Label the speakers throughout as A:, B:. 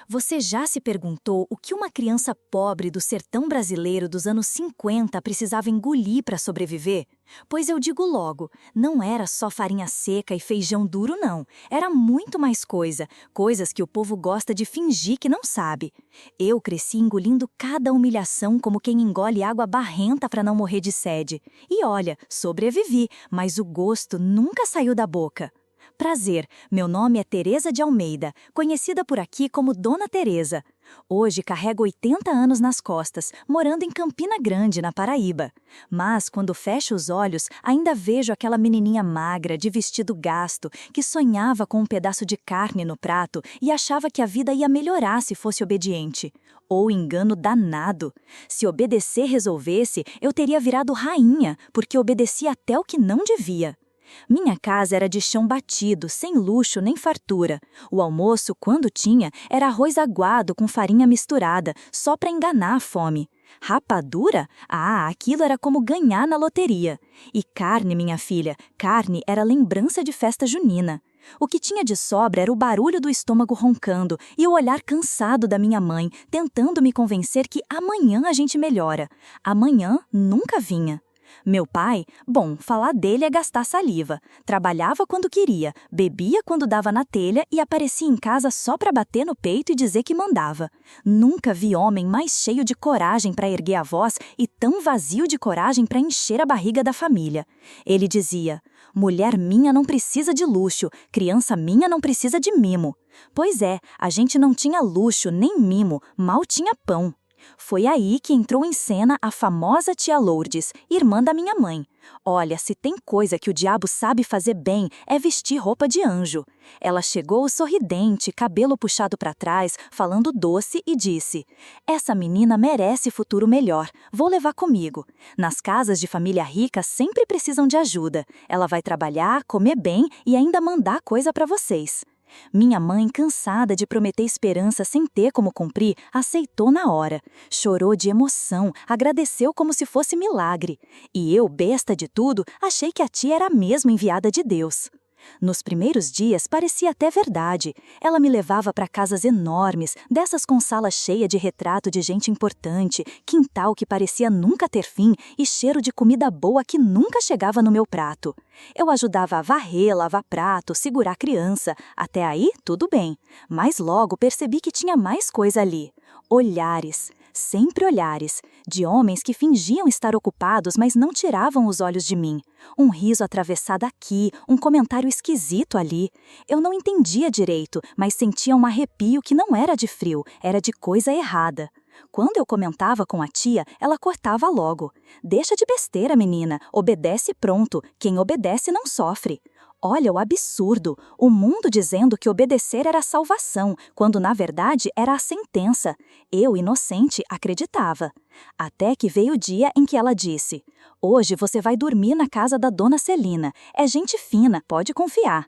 A: Você já se perguntou o que uma criança pobre do sertão brasileiro dos anos 50 precisava engolir para sobreviver? Pois eu digo logo, não era só farinha seca e feijão duro, não. Era muito mais coisa, coisas que o povo gosta de fingir que não sabe. Eu cresci engolindo cada humilhação como quem engole água barrenta para não morrer de sede. E olha, sobrevivi, mas o gosto nunca saiu da boca. Prazer, meu nome é Teresa de Almeida, conhecida por aqui como Dona Teresa. Hoje carrego 80 anos nas costas, morando em Campina Grande, na Paraíba. Mas, quando fecho os olhos, ainda vejo aquela menininha magra, de vestido gasto, que sonhava com um pedaço de carne no prato e achava que a vida ia melhorar se fosse obediente. Ou engano danado. Se obedecer resolvesse, eu teria virado rainha, porque obedecia até o que não devia. Minha casa era de chão batido, sem luxo nem fartura. O almoço, quando tinha, era arroz aguado com farinha misturada, só para enganar a fome. Rapadura? Ah, aquilo era como ganhar na loteria. E carne, minha filha, carne era lembrança de festa junina. O que tinha de sobra era o barulho do estômago roncando e o olhar cansado da minha mãe, tentando me convencer que amanhã a gente melhora. Amanhã nunca vinha. Meu pai, bom, falar dele é gastar saliva. Trabalhava quando queria, bebia quando dava na telha e aparecia em casa só para bater no peito e dizer que mandava. Nunca vi homem mais cheio de coragem para erguer a voz e tão vazio de coragem para encher a barriga da família. Ele dizia: mulher minha não precisa de luxo, criança minha não precisa de mimo. Pois é, a gente não tinha luxo nem mimo, mal tinha pão. Foi aí que entrou em cena a famosa tia Lourdes, irmã da minha mãe. Olha, se tem coisa que o diabo sabe fazer bem, é vestir roupa de anjo. Ela chegou sorridente, cabelo puxado para trás, falando doce e disse: essa menina merece futuro melhor, vou levar comigo. Nas casas de família rica sempre precisam de ajuda. Ela vai trabalhar, comer bem e ainda mandar coisa para vocês. Minha mãe, cansada de prometer esperança sem ter como cumprir, aceitou na hora. Chorou de emoção, agradeceu como se fosse milagre. E eu, besta de tudo, achei que a tia era mesmo enviada de Deus. Nos primeiros dias parecia até verdade. Ela me levava para casas enormes, dessas com sala cheia de retrato de gente importante, quintal que parecia nunca ter fim e cheiro de comida boa que nunca chegava no meu prato. Eu ajudava a varrer, lavar prato, segurar a criança. Até aí, tudo bem. Mas logo percebi que tinha mais coisa ali. Olhares. Sempre olhares, de homens que fingiam estar ocupados, mas não tiravam os olhos de mim. Um riso atravessado aqui, um comentário esquisito ali. Eu não entendia direito, mas sentia um arrepio que não era de frio, era de coisa errada. Quando eu comentava com a tia, ela cortava logo. Deixa de besteira, menina, obedece e pronto, quem obedece não sofre. Olha o absurdo, o mundo dizendo que obedecer era a salvação, quando na verdade era a sentença. Eu, inocente, acreditava. Até que veio o dia em que ela disse: hoje você vai dormir na casa da dona Celina, é gente fina, pode confiar.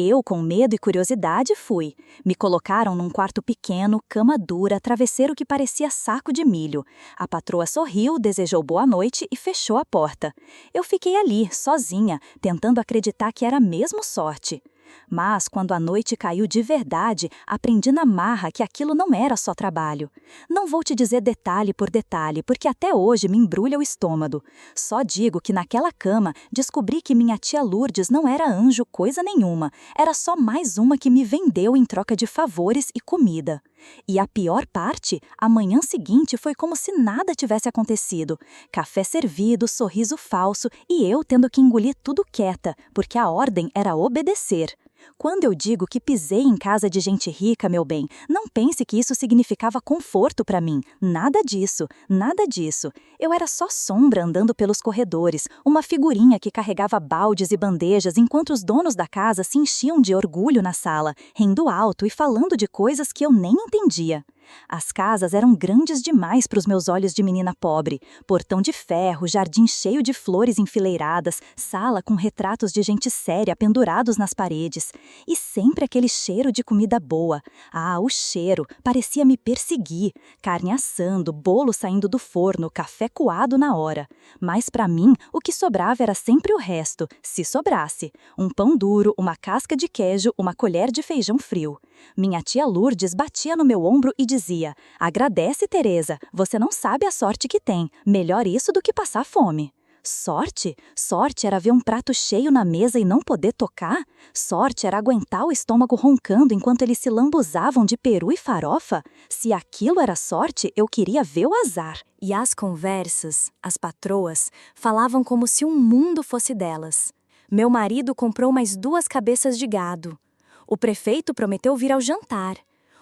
A: Eu, com medo e curiosidade, fui. Me colocaram num quarto pequeno, cama dura, travesseiro que parecia saco de milho. A patroa sorriu, desejou boa noite e fechou a porta. Eu fiquei ali, sozinha, tentando acreditar que era mesmo sorte. Mas, quando a noite caiu de verdade, aprendi na marra que aquilo não era só trabalho. Não vou te dizer detalhe por detalhe, porque até hoje me embrulha o estômago. Só digo que naquela cama descobri que minha tia Lourdes não era anjo coisa nenhuma, era só mais uma que me vendeu em troca de favores e comida. E a pior parte, a manhã seguinte foi como se nada tivesse acontecido. Café servido, sorriso falso e eu tendo que engolir tudo quieta, porque a ordem era obedecer. Quando eu digo que pisei em casa de gente rica, meu bem, não pense que isso significava conforto para mim. Nada disso, nada disso. Eu era só sombra andando pelos corredores, uma figurinha que carregava baldes e bandejas enquanto os donos da casa se enchiam de orgulho na sala, rindo alto e falando de coisas que eu nem entendia. As casas eram grandes demais para os meus olhos de menina pobre. Portão de ferro, jardim cheio de flores enfileiradas, sala com retratos de gente séria pendurados nas paredes. E sempre aquele cheiro de comida boa. Ah, o cheiro parecia me perseguir. Carne assando, bolo saindo do forno, café coado na hora. Mas para mim, o que sobrava era sempre o resto, se sobrasse. Um pão duro, uma casca de queijo, uma colher de feijão frio. Minha tia Lourdes batia no meu ombro e dizia: "Agradece, Teresa, você não sabe a sorte que tem. Melhor isso do que passar fome." Sorte? Sorte era ver um prato cheio na mesa e não poder tocar? Sorte era aguentar o estômago roncando enquanto eles se lambuzavam de peru e farofa? Se aquilo era sorte, eu queria ver o azar. E as conversas, as patroas, falavam como se o mundo fosse delas. Meu marido comprou mais 2 cabeças de gado. O prefeito prometeu vir ao jantar.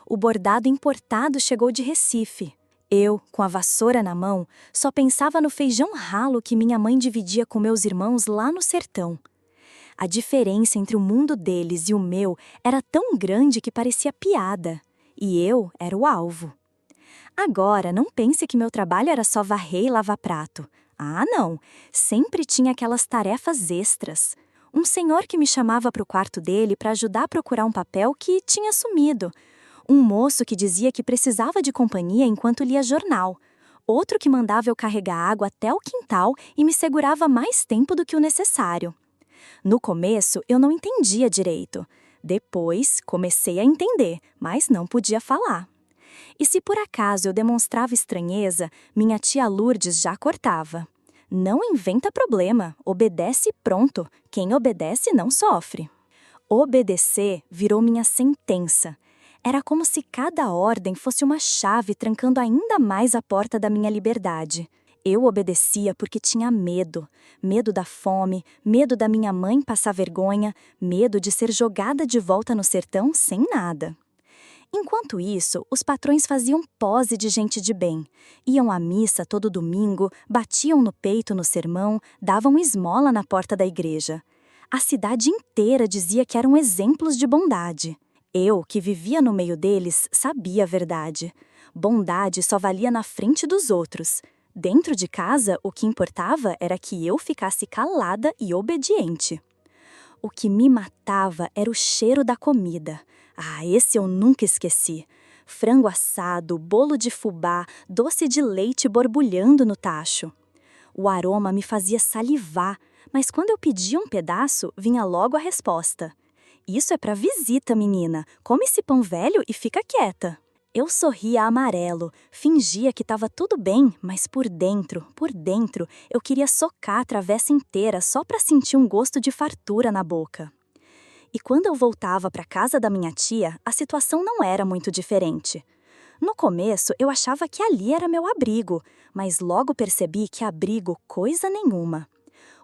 A: O bordado importado chegou de Recife. Eu, com a vassoura na mão, só pensava no feijão ralo que minha mãe dividia com meus irmãos lá no sertão. A diferença entre o mundo deles e o meu era tão grande que parecia piada. E eu era o alvo. Agora, não pense que meu trabalho era só varrer e lavar prato. Ah, não! Sempre tinha aquelas tarefas extras. Um senhor que me chamava para o quarto dele para ajudar a procurar um papel que tinha sumido. Um moço que dizia que precisava de companhia enquanto lia jornal. Outro que mandava eu carregar água até o quintal e me segurava mais tempo do que o necessário. No começo, eu não entendia direito. Depois, comecei a entender, mas não podia falar. E se por acaso eu demonstrava estranheza, minha tia Lourdes já cortava. Não inventa problema, obedece e pronto. Quem obedece não sofre. Obedecer virou minha sentença. Era como se cada ordem fosse uma chave trancando ainda mais a porta da minha liberdade. Eu obedecia porque tinha medo. Medo da fome, medo da minha mãe passar vergonha, medo de ser jogada de volta no sertão sem nada. Enquanto isso, os patrões faziam pose de gente de bem. Iam à missa todo domingo, batiam no peito no sermão, davam esmola na porta da igreja. A cidade inteira dizia que eram exemplos de bondade. Eu, que vivia no meio deles, sabia a verdade. Bondade só valia na frente dos outros. Dentro de casa, o que importava era que eu ficasse calada e obediente. O que me matava era o cheiro da comida. Ah, esse eu nunca esqueci. Frango assado, bolo de fubá, doce de leite borbulhando no tacho. O aroma me fazia salivar, mas quando eu pedia um pedaço, vinha logo a resposta: "Isso é para visita, menina. Come esse pão velho e fica quieta." Eu sorria amarelo, fingia que estava tudo bem, mas por dentro, eu queria socar a travessa inteira só para sentir um gosto de fartura na boca. E quando eu voltava para a casa da minha tia, a situação não era muito diferente. No começo, eu achava que ali era meu abrigo, mas logo percebi que abrigo coisa nenhuma.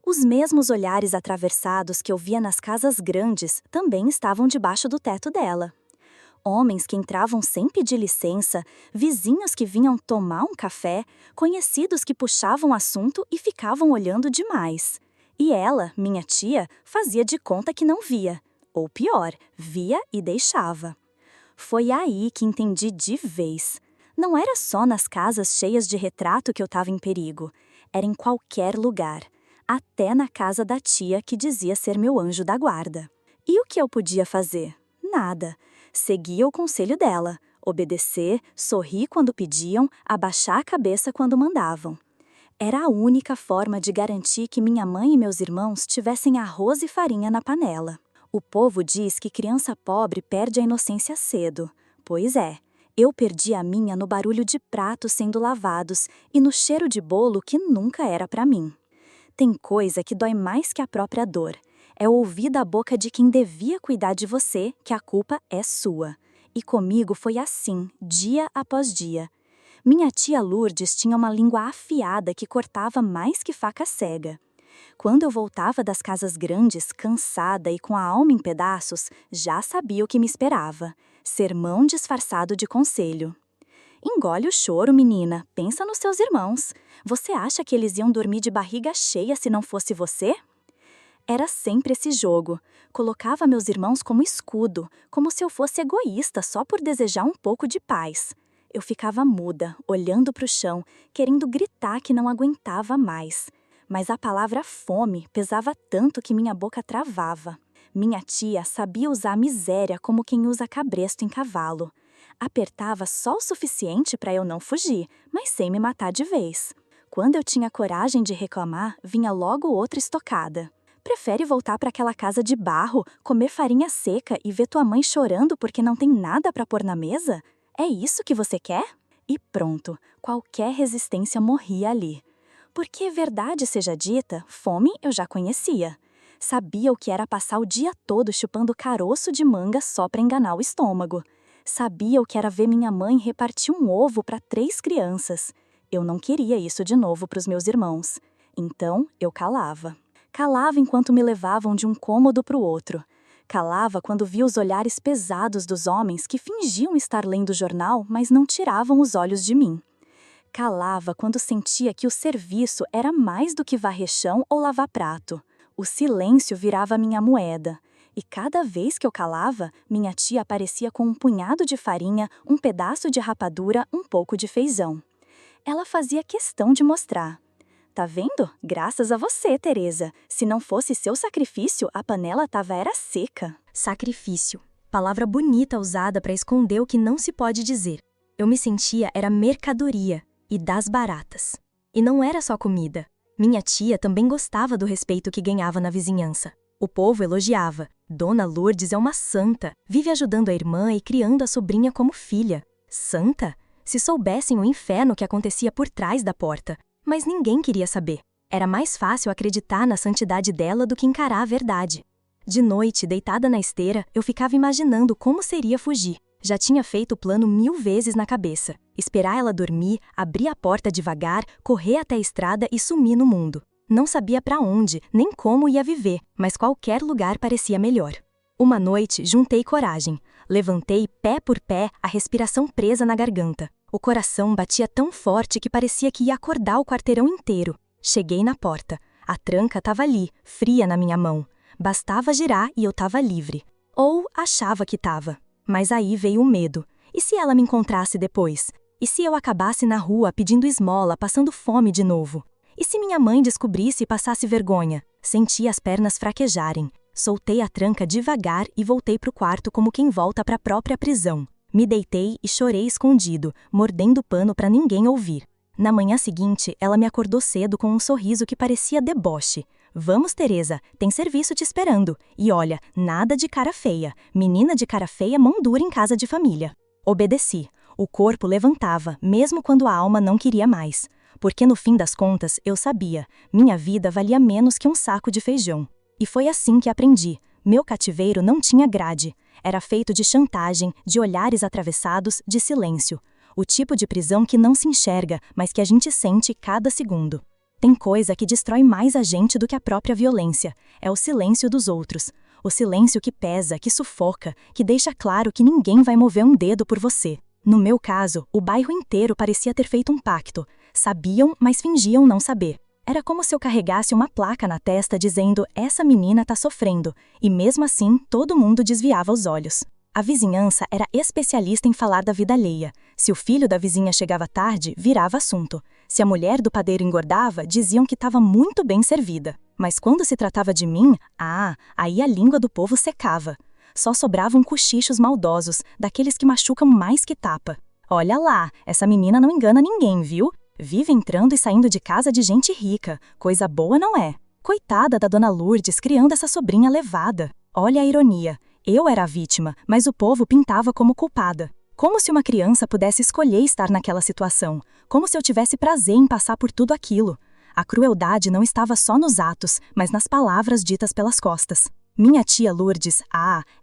A: Os mesmos olhares atravessados que eu via nas casas grandes também estavam debaixo do teto dela. Homens que entravam sem pedir licença, vizinhos que vinham tomar um café, conhecidos que puxavam assunto e ficavam olhando demais. E ela, minha tia, fazia de conta que não via. Ou pior, via e deixava. Foi aí que entendi de vez. Não era só nas casas cheias de retrato que eu estava em perigo. Era em qualquer lugar. Até na casa da tia que dizia ser meu anjo da guarda. E o que eu podia fazer? Nada. Seguia o conselho dela, obedecer, sorrir quando pediam, abaixar a cabeça quando mandavam. Era a única forma de garantir que minha mãe e meus irmãos tivessem arroz e farinha na panela. O povo diz que criança pobre perde a inocência cedo. Pois é, eu perdi a minha no barulho de pratos sendo lavados e no cheiro de bolo que nunca era para mim. Tem coisa que dói mais que a própria dor. É ouvir da boca de quem devia cuidar de você que a culpa é sua. E comigo foi assim, dia após dia. Minha tia Lourdes tinha uma língua afiada que cortava mais que faca cega. Quando eu voltava das casas grandes, cansada e com a alma em pedaços, já sabia o que me esperava. Sermão disfarçado de conselho. Engole o choro, menina. Pensa nos seus irmãos. Você acha que eles iam dormir de barriga cheia se não fosse você? Era sempre esse jogo. Colocava meus irmãos como escudo, como se eu fosse egoísta só por desejar um pouco de paz. Eu ficava muda, olhando para o chão, querendo gritar que não aguentava mais. Mas a palavra fome pesava tanto que minha boca travava. Minha tia sabia usar a miséria como quem usa cabresto em cavalo. Apertava só o suficiente para eu não fugir, mas sem me matar de vez. Quando eu tinha coragem de reclamar, vinha logo outra estocada. Prefere voltar para aquela casa de barro, comer farinha seca e ver tua mãe chorando porque não tem nada para pôr na mesa? É isso que você quer? E pronto, qualquer resistência morria ali. Porque, verdade seja dita, fome eu já conhecia. Sabia o que era passar o dia todo chupando caroço de manga só para enganar o estômago. Sabia o que era ver minha mãe repartir um ovo para 3 crianças. Eu não queria isso de novo para os meus irmãos. Então, eu calava. Calava enquanto me levavam de um cômodo para o outro. Calava quando via os olhares pesados dos homens que fingiam estar lendo o jornal, mas não tiravam os olhos de mim. Calava quando sentia que o serviço era mais do que varrer chão ou lavar prato. O silêncio virava minha moeda. E cada vez que eu calava, minha tia aparecia com um punhado de farinha, um pedaço de rapadura, um pouco de feijão. Ela fazia questão de mostrar. Tá vendo? Graças a você, Teresa. Se não fosse seu sacrifício, a panela era seca.
B: Sacrifício. Palavra bonita usada para esconder o que não se pode dizer. Eu me sentia era mercadoria e das baratas. E não era só comida. Minha tia também gostava do respeito que ganhava na vizinhança. O povo elogiava. Dona Lourdes é uma santa. Vive ajudando a irmã e criando a sobrinha como filha. Santa? Se soubessem o inferno que acontecia por trás da porta. Mas ninguém queria saber. Era mais fácil acreditar na santidade dela do que encarar a verdade. De noite, deitada na esteira, eu ficava imaginando como seria fugir. Já tinha feito o plano 1000 vezes na cabeça. Esperar ela dormir, abrir a porta devagar, correr até a estrada e sumir no mundo. Não sabia para onde, nem como ia viver, mas qualquer lugar parecia melhor. Uma noite, juntei coragem. Levantei pé por pé, a respiração presa na garganta. O coração batia tão forte que parecia que ia acordar o quarteirão inteiro. Cheguei na porta. A tranca estava ali, fria na minha mão. Bastava girar e eu estava livre. Ou achava que estava. Mas aí veio o medo. E se ela me encontrasse depois? E se eu acabasse na rua pedindo esmola, passando fome de novo? E se minha mãe descobrisse e passasse vergonha? Senti as pernas fraquejarem. Soltei a tranca devagar e voltei para o quarto como quem volta para a própria prisão. Me deitei e chorei escondido, mordendo o pano para ninguém ouvir. Na manhã seguinte, ela me acordou cedo com um sorriso que parecia deboche. Vamos, Teresa, tem serviço te esperando. E olha, nada de cara feia. Menina de cara feia, mão dura em casa de família. Obedeci. O corpo levantava, mesmo quando a alma não queria mais. Porque no fim das contas, eu sabia, minha vida valia menos que um saco de feijão. E foi assim que aprendi. Meu cativeiro não tinha grade. Era feito de chantagem, de olhares atravessados, de silêncio. O tipo de prisão que não se enxerga, mas que a gente sente cada segundo. Tem coisa que destrói mais a gente do que a própria violência. É o silêncio dos outros. O silêncio que pesa, que sufoca, que deixa claro que ninguém vai mover um dedo por você. No meu caso, o bairro inteiro parecia ter feito um pacto. Sabiam, mas fingiam não saber. Era como se eu carregasse uma placa na testa dizendo: essa menina tá sofrendo. E mesmo assim, todo mundo desviava os olhos. A vizinhança era especialista em falar da vida alheia. Se o filho da vizinha chegava tarde, virava assunto. Se a mulher do padeiro engordava, diziam que estava muito bem servida. Mas quando se tratava de mim, aí a língua do povo secava. Só sobravam cochichos maldosos, daqueles que machucam mais que tapa. Olha lá, essa menina não engana ninguém, viu? Vive entrando e saindo de casa de gente rica. Coisa boa não é. Coitada da dona Lourdes criando essa sobrinha levada. Olha a ironia. Eu era a vítima, mas o povo pintava como culpada. Como se uma criança pudesse escolher estar naquela situação. Como se eu tivesse prazer em passar por tudo aquilo. A crueldade não estava só nos atos, mas nas palavras ditas pelas costas. Minha tia Lourdes,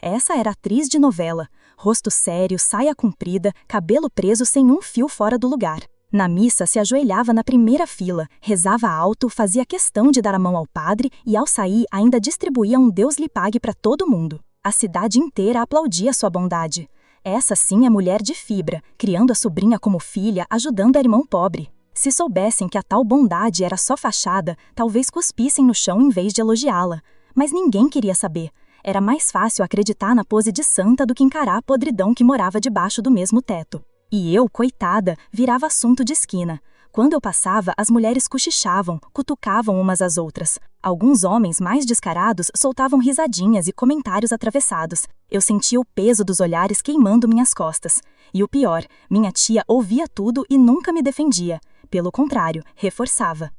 B: essa era atriz de novela. Rosto sério, saia comprida, cabelo preso sem um fio fora do lugar. Na missa se ajoelhava na primeira fila, rezava alto, fazia questão de dar a mão ao padre e ao sair ainda distribuía um Deus lhe pague para todo mundo. A cidade inteira aplaudia sua bondade. Essa sim é mulher de fibra, criando a sobrinha como filha, ajudando a irmão pobre. Se soubessem que a tal bondade era só fachada, talvez cuspissem no chão em vez de elogiá-la. Mas ninguém queria saber. Era mais fácil acreditar na pose de santa do que encarar a podridão que morava debaixo do mesmo teto. E eu, coitada, virava assunto de esquina. Quando eu passava, as mulheres cochichavam, cutucavam umas às outras. Alguns homens mais descarados soltavam risadinhas e comentários atravessados. Eu sentia o peso dos olhares queimando minhas costas. E o pior, minha tia ouvia tudo e nunca me defendia. Pelo contrário, reforçava.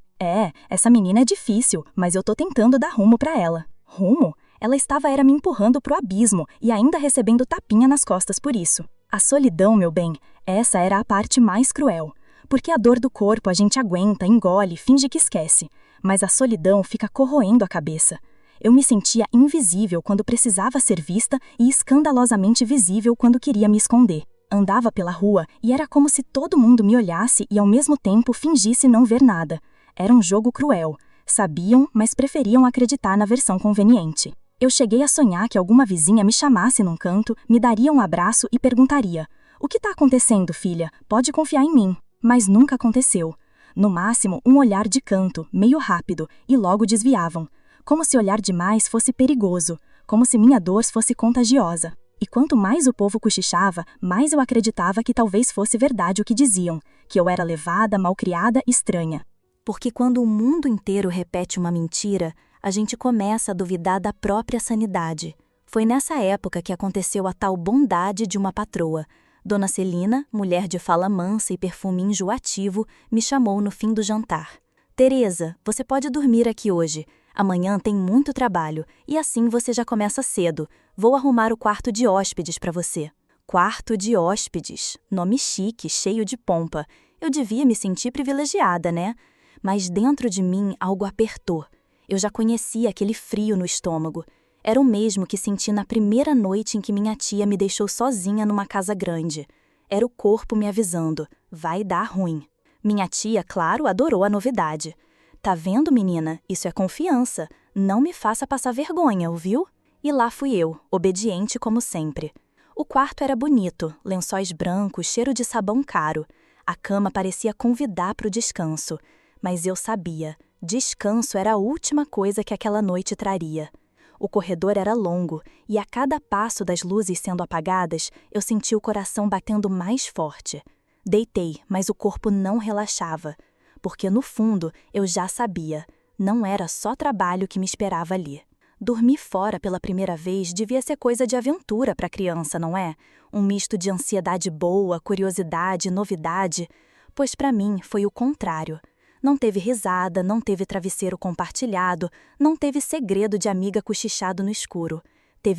B: Essa menina é difícil, mas eu tô tentando dar rumo pra ela. Rumo? Ela era me empurrando pro abismo e ainda recebendo tapinha nas costas por isso. A solidão, meu bem, essa era a parte mais cruel. Porque a dor do corpo a gente aguenta, engole, finge que esquece. Mas a solidão fica corroendo a cabeça. Eu me sentia invisível quando precisava ser vista e escandalosamente visível quando queria me esconder. Andava pela rua e era como se todo mundo me olhasse e ao mesmo tempo fingisse não ver nada. Era um jogo cruel. Sabiam, mas preferiam acreditar na versão conveniente. Eu cheguei a sonhar que alguma vizinha me chamasse num canto, me daria um abraço e perguntaria: "O que tá acontecendo, filha? Pode confiar em mim." Mas nunca aconteceu. No máximo, um olhar de canto, meio rápido, e logo desviavam. Como se olhar demais fosse perigoso, como se minha dor fosse contagiosa. E quanto mais o povo cochichava, mais eu acreditava que talvez fosse verdade o que diziam, que eu era levada, malcriada, estranha.
A: Porque quando o mundo inteiro repete uma mentira, a gente começa a duvidar da própria sanidade. Foi nessa época que aconteceu a tal bondade de uma patroa. Dona Celina, mulher de fala mansa e perfume enjoativo, me chamou no fim do jantar. "Teresa, você pode dormir aqui hoje. Amanhã tem muito trabalho, e assim você já começa cedo. Vou arrumar o quarto de hóspedes para você." Quarto de hóspedes. Nome chique, cheio de pompa. Eu devia me sentir privilegiada, né? Mas dentro de mim algo apertou. Eu já conhecia aquele frio no estômago. Era o mesmo que senti na primeira noite em que minha tia me deixou sozinha numa casa grande. Era o corpo me avisando: vai dar ruim. Minha tia, claro, adorou a novidade. "Tá vendo, menina? Isso é confiança. Não me faça passar vergonha, ouviu?" E lá fui eu, obediente como sempre. O quarto era bonito, lençóis brancos, cheiro de sabão caro. A cama parecia convidar para o descanso. Mas eu sabia, descanso era a última coisa que aquela noite traria. O corredor era longo, e a cada passo das luzes sendo apagadas, eu senti o coração batendo mais forte. Deitei, mas o corpo não relaxava, porque no fundo eu já sabia, não era só trabalho que me esperava ali. Dormir fora pela primeira vez devia ser coisa de aventura para criança, não é? Um misto de ansiedade boa, curiosidade, novidade. Pois para mim foi o contrário. Não teve risada, não teve travesseiro compartilhado, não teve segredo de amiga cochichado no escuro.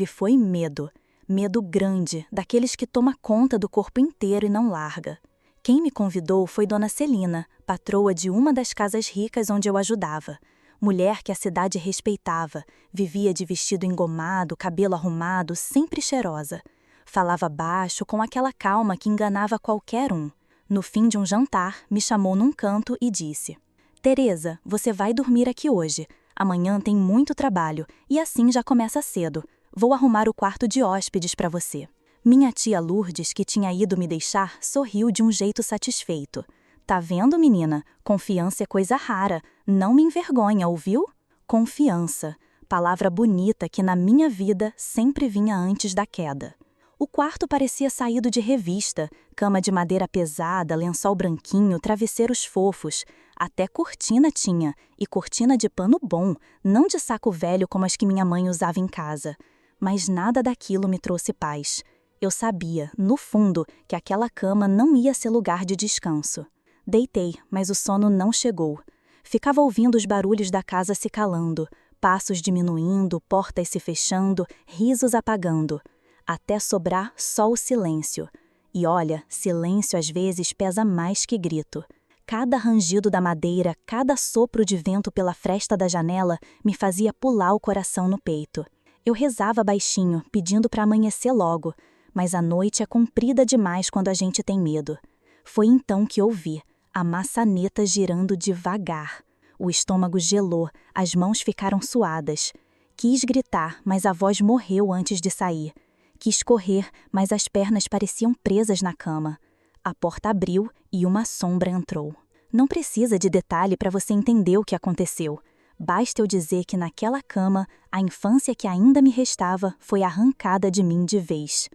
A: Foi medo. Medo grande, daqueles que toma conta do corpo inteiro e não larga. Quem me convidou foi Dona Celina, patroa de uma das casas ricas onde eu ajudava. Mulher que a cidade respeitava, vivia de vestido engomado, cabelo arrumado, sempre cheirosa. Falava baixo, com aquela calma que enganava qualquer um. No fim de um jantar, me chamou num canto e disse: "Teresa, você vai dormir aqui hoje. Amanhã tem muito trabalho, e assim já começa cedo. Vou arrumar o quarto de hóspedes para você." Minha tia Lourdes, que tinha ido me deixar, sorriu de um jeito satisfeito. "Tá vendo, menina? Confiança é coisa rara. Não me envergonha, ouviu?" Confiança. Palavra bonita que na minha vida sempre vinha antes da queda. O quarto parecia saído de revista, cama de madeira pesada, lençol branquinho, travesseiros fofos. Até cortina tinha, e cortina de pano bom, não de saco velho como as que minha mãe usava em casa. Mas nada daquilo me trouxe paz. Eu sabia, no fundo, que aquela cama não ia ser lugar de descanso. Deitei, mas o sono não chegou. Ficava ouvindo os barulhos da casa se calando, passos diminuindo, portas se fechando, risos apagando. Até sobrar só o silêncio. E olha, silêncio às vezes pesa mais que grito. Cada rangido da madeira, cada sopro de vento pela fresta da janela me fazia pular o coração no peito. Eu rezava baixinho, pedindo para amanhecer logo, mas a noite é comprida demais quando a gente tem medo. Foi então que ouvi a maçaneta girando devagar. O estômago gelou, as mãos ficaram suadas. Quis gritar, mas a voz morreu antes de sair. Quis correr, mas as pernas pareciam presas na cama. A porta abriu e uma sombra entrou. Não precisa de detalhe para você entender o que aconteceu. Basta eu dizer que naquela cama, a infância que ainda me restava foi arrancada de mim de vez.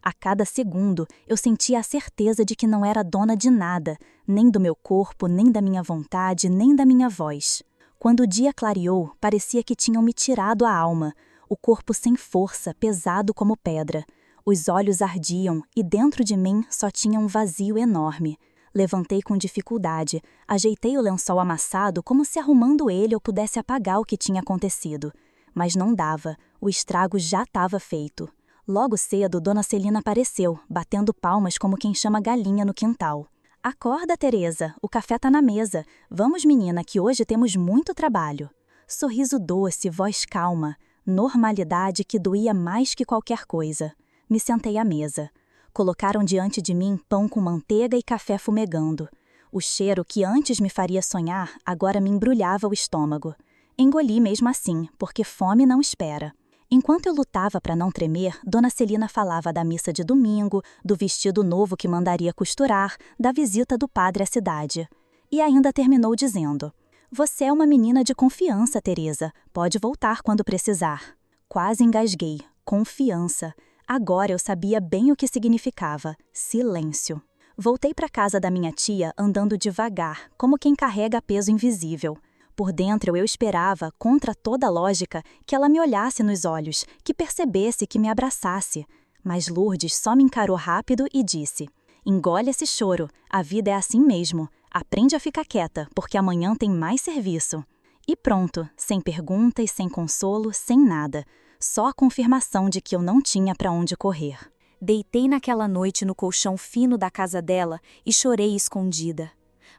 A: A cada segundo, eu sentia a certeza de que não era dona de nada, nem do meu corpo, nem da minha vontade, nem da minha voz. Quando o dia clareou, parecia que tinham me tirado a alma, o corpo sem força, pesado como pedra. Os olhos ardiam e dentro de mim só tinha um vazio enorme. Levantei com dificuldade, ajeitei o lençol amassado como se arrumando ele eu pudesse apagar o que tinha acontecido. Mas não dava, o estrago já estava feito. Logo cedo, Dona Celina apareceu, batendo palmas como quem chama galinha no quintal. "Acorda, Teresa, o café tá na mesa. Vamos, menina, que hoje temos muito trabalho." Sorriso doce, voz calma, normalidade que doía mais que qualquer coisa. Me sentei à mesa. Colocaram diante de mim pão com manteiga e café fumegando. O cheiro que antes me faria sonhar, agora me embrulhava o estômago. Engoli mesmo assim, porque fome não espera. Enquanto eu lutava para não tremer, Dona Celina falava da missa de domingo, do vestido novo que mandaria costurar, da visita do padre à cidade. E ainda terminou dizendo: "Você é uma menina de confiança, Teresa. Pode voltar quando precisar." Quase engasguei. Confiança. Agora eu sabia bem o que significava. Silêncio. Voltei para casa da minha tia andando devagar, como quem carrega peso invisível. Por dentro eu esperava, contra toda lógica, que ela me olhasse nos olhos, que percebesse, que me abraçasse. Mas Lourdes só me encarou rápido e disse: "Engole esse choro, a vida é assim mesmo. Aprende a ficar quieta, porque amanhã tem mais serviço." E pronto, sem pergunta e sem consolo, sem nada. Só a confirmação de que eu não tinha para onde correr. Deitei naquela noite no colchão fino da casa dela e chorei escondida.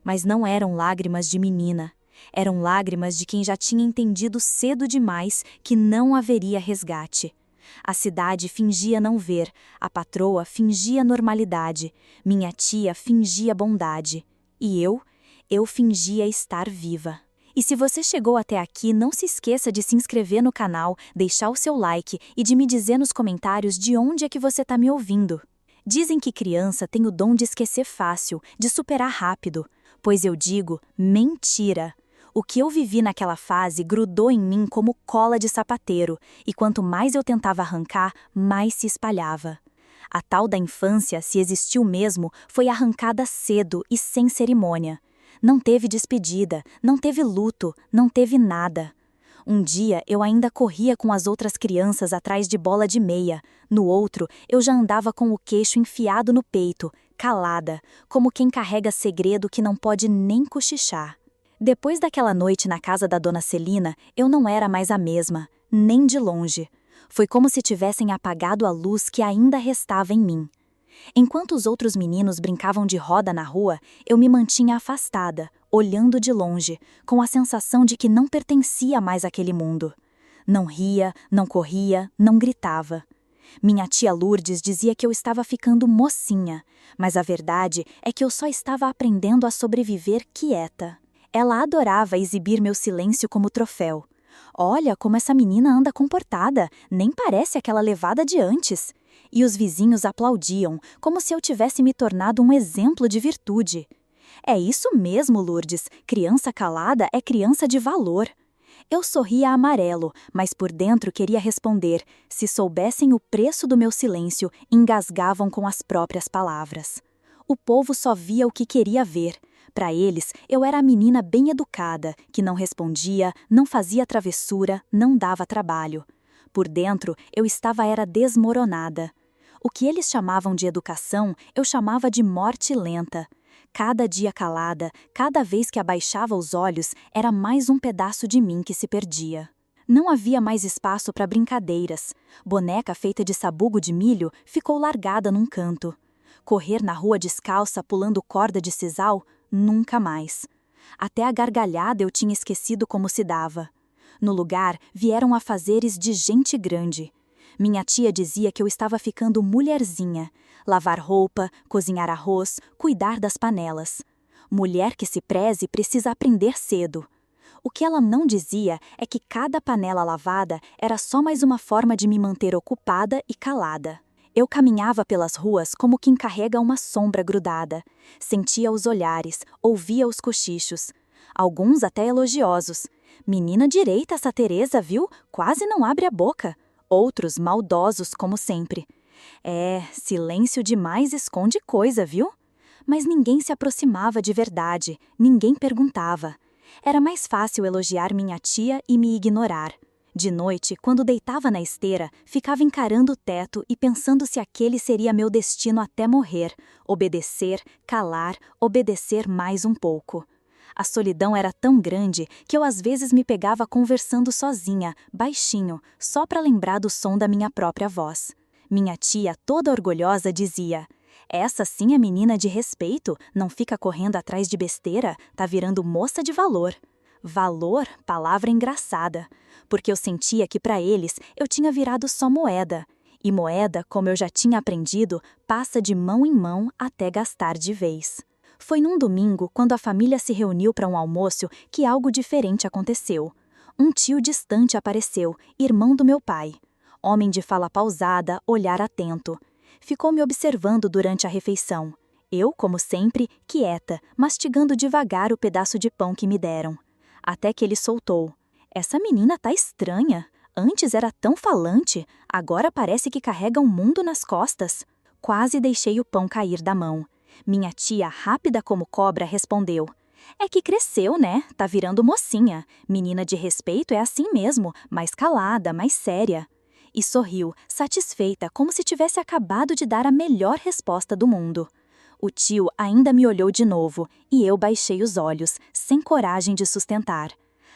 A: Mas não eram lágrimas de menina. Eram lágrimas de quem já tinha entendido cedo demais que não haveria resgate. A cidade fingia não ver, a patroa fingia normalidade, minha tia fingia bondade. E eu fingia estar viva. E se você chegou até aqui, não se esqueça de se inscrever no canal, deixar o seu like e de me dizer nos comentários de onde é que você está me ouvindo. Dizem que criança tem o dom de esquecer fácil, de superar rápido. Pois eu digo, mentira! O que eu vivi naquela fase grudou em mim como cola de sapateiro, e quanto mais eu tentava arrancar, mais se espalhava. A tal da infância, se existiu mesmo, foi arrancada cedo e sem cerimônia. Não teve despedida, não teve luto, não teve nada. Um dia eu ainda corria com as outras crianças atrás de bola de meia. No outro, eu já andava com o queixo enfiado no peito, calada, como quem carrega segredo que não pode nem cochichar. Depois daquela noite na casa da Dona Celina, eu não era mais a mesma, nem de longe. Foi como se tivessem apagado a luz que ainda restava em mim. Enquanto os outros meninos brincavam de roda na rua, eu me mantinha afastada, olhando de longe, com a sensação de que não pertencia mais àquele mundo. Não ria, não corria, não gritava. Minha tia Lourdes dizia que eu estava ficando mocinha, mas a verdade é que eu só estava aprendendo a sobreviver quieta. Ela adorava exibir meu silêncio como troféu. "Olha como essa menina anda comportada, nem parece aquela levada de antes." E os vizinhos aplaudiam, como se eu tivesse me tornado um exemplo de virtude. "É isso mesmo, Lourdes, criança calada é criança de valor." Eu sorria amarelo, mas por dentro queria responder. Se soubessem o preço do meu silêncio, engasgavam com as próprias palavras. O povo só via o que queria ver. Para eles, eu era a menina bem educada, que não respondia, não fazia travessura, não dava trabalho. Por dentro, eu era desmoronada. O que eles chamavam de educação, eu chamava de morte lenta. Cada dia calada, cada vez que abaixava os olhos, era mais um pedaço de mim que se perdia. Não havia mais espaço para brincadeiras. Boneca feita de sabugo de milho ficou largada num canto. Correr na rua descalça pulando corda de sisal, nunca mais. Até a gargalhada eu tinha esquecido como se dava. No lugar, vieram afazeres de gente grande. Minha tia dizia que eu estava ficando mulherzinha. Lavar roupa, cozinhar arroz, cuidar das panelas. Mulher que se preze precisa aprender cedo. O que ela não dizia é que cada panela lavada era só mais uma forma de me manter ocupada e calada. Eu caminhava pelas ruas como quem carrega uma sombra grudada. Sentia os olhares, ouvia os cochichos. Alguns até elogiosos. "Menina direita essa Teresa, viu? Quase não abre a boca." Outros maldosos como sempre. Silêncio demais esconde coisa, viu? Mas ninguém se aproximava de verdade, ninguém perguntava. Era mais fácil elogiar minha tia e me ignorar. De noite, quando deitava na esteira, ficava encarando o teto e pensando se aquele seria meu destino até morrer. Obedecer, calar, obedecer mais um pouco. A solidão era tão grande que eu às vezes me pegava conversando sozinha, baixinho, só para lembrar do som da minha própria voz. Minha tia, toda orgulhosa, dizia: "Essa sim é menina de respeito, não fica correndo atrás de besteira, tá virando moça de valor." Valor, palavra engraçada, porque eu sentia que para eles eu tinha virado só moeda. E moeda, como eu já tinha aprendido, passa de mão em mão até gastar de vez. Foi num domingo, quando a família se reuniu para um almoço, que algo diferente aconteceu. Um tio distante apareceu, irmão do meu pai. Homem de fala pausada, olhar atento. Ficou me observando durante a refeição. Eu, como sempre, quieta, mastigando devagar o pedaço de pão que me deram. Até que ele soltou: "Essa menina tá estranha. Antes era tão falante, agora parece que carrega um mundo nas costas." Quase deixei o pão cair da mão. Minha tia, rápida como cobra, respondeu: "É que cresceu, né? Tá virando mocinha. Menina de respeito é assim mesmo, mais calada, mais séria." E sorriu, satisfeita, como se tivesse acabado de dar a melhor resposta do mundo. O tio ainda me olhou de novo, e eu baixei os olhos, sem coragem de sustentar.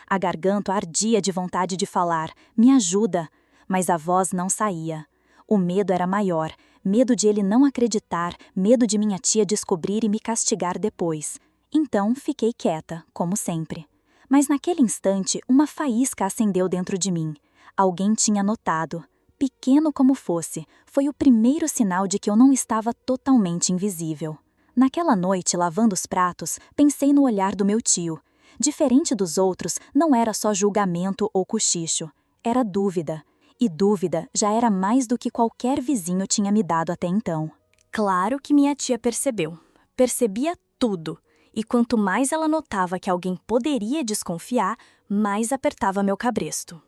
A: A garganta ardia de vontade de falar: "Me ajuda!" Mas a voz não saía. O medo era maior, medo de ele não acreditar, medo de minha tia descobrir e me castigar depois. Então fiquei quieta, como sempre. Mas naquele instante, uma faísca acendeu dentro de mim. Alguém tinha notado. Pequeno como fosse, foi o primeiro sinal de que eu não estava totalmente invisível. Naquela noite, lavando os pratos, pensei no olhar do meu tio. Diferente dos outros, não era só julgamento ou cochicho. Era dúvida. E dúvida já era mais do que qualquer vizinho tinha me dado até então. Claro que minha tia percebeu. Percebia tudo. E quanto mais ela notava que alguém poderia desconfiar, mais apertava meu cabresto.